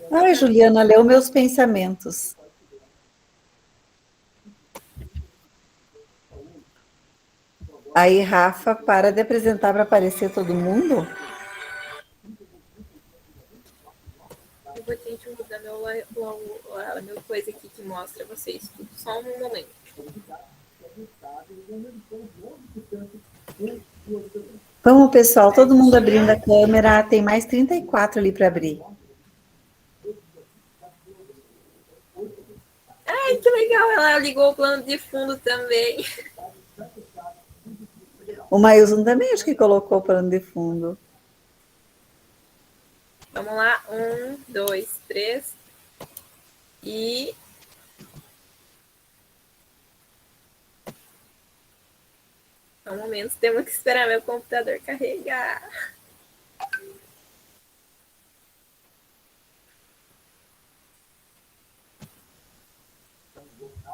Ai, Juliana, leu meus pensamentos. Aí, Rafa, para de apresentar para aparecer todo mundo. Eu vou tentar mudar meu coisa aqui que mostra vocês tudo. Só um momento. Vamos, pessoal, todo mundo abrindo a câmera. Tem mais 34 ali para abrir. Ai, que legal! Ela ligou o plano de fundo também. O Mailson também acho que colocou o plano de fundo. Vamos lá. 1, 2, 3. E... Só um momento, temos que esperar meu computador carregar.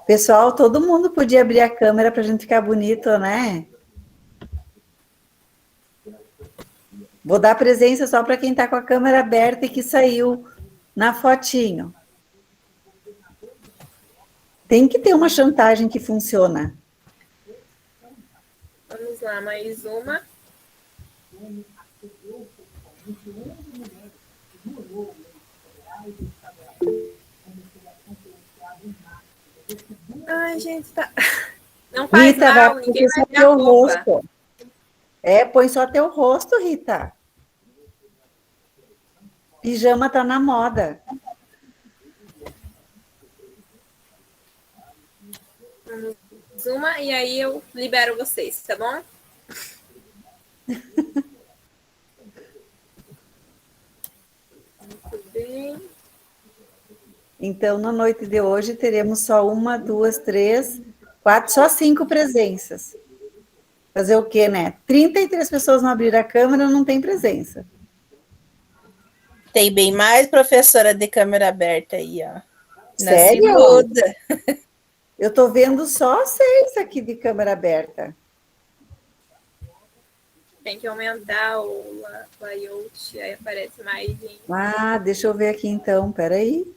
Pessoal, todo mundo podia abrir a câmera para a gente ficar bonito, né? Vou dar presença só para quem está com a câmera aberta e que saiu na fotinho. Tem que ter uma chantagem que funciona. Vamos lá, mais uma. Ai, gente, tá... Não faz Rita, mal, vai ninguém põe vai só ver a teu roupa. rosto. Põe só teu rosto, Rita. Pijama tá na moda. Vamos uma e aí eu libero vocês, tá bom? Muito bem. Então, na noite de hoje, teremos só 1, 2, 3, 4, só 5 presenças. Fazer o quê, né? 33 pessoas não abriram a câmera, não tem presença. Tem bem mais professora de câmera aberta aí, ó. Sério? Segunda. Eu tô vendo só 6 aqui de câmera aberta. Tem que aumentar o layout, aí aparece mais gente. Ah, deixa eu ver aqui então, peraí.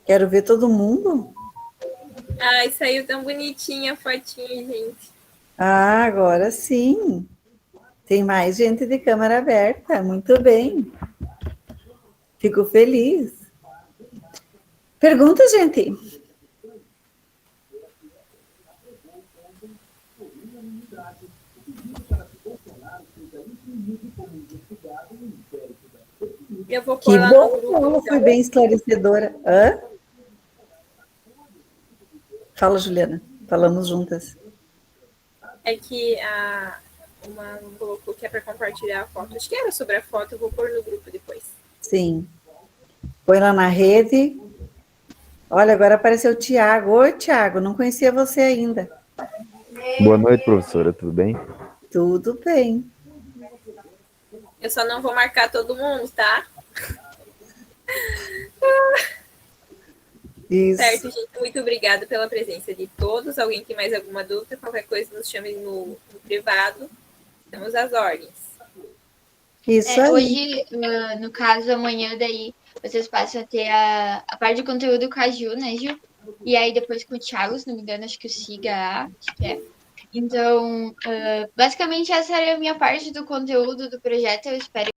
Quero ver todo mundo. Ai, saiu tão bonitinha a fotinha, gente. Ah, agora sim. Tem mais gente de câmera aberta, muito bem. Fico feliz. Pergunta, gente. Eu vou Que pôr lá bom, no grupo. eu fui bem esclarecedora. Hã? Fala, Juliana. Falamos juntas. É que uma colocou que é para compartilhar a foto. Acho que era sobre a foto, eu vou pôr no grupo depois. Sim. Põe lá na rede. Olha, agora apareceu o Tiago. Oi, Tiago, não conhecia você ainda. Boa noite, professora, tudo bem? Tudo bem. Eu só não vou marcar todo mundo, tá? Isso. Certo, gente. Muito obrigada pela presença de todos. Alguém tem mais alguma dúvida? Qualquer coisa, nos chame no privado. Temos as ordens. Isso aí. Hoje, no caso, amanhã daí, vocês passam a ter a parte de conteúdo com a Ju, né, Ju? E aí depois com o Thiago, se não me engano, acho que o Siga, acho que é. Então, basicamente essa era a minha parte do conteúdo do projeto. Eu espero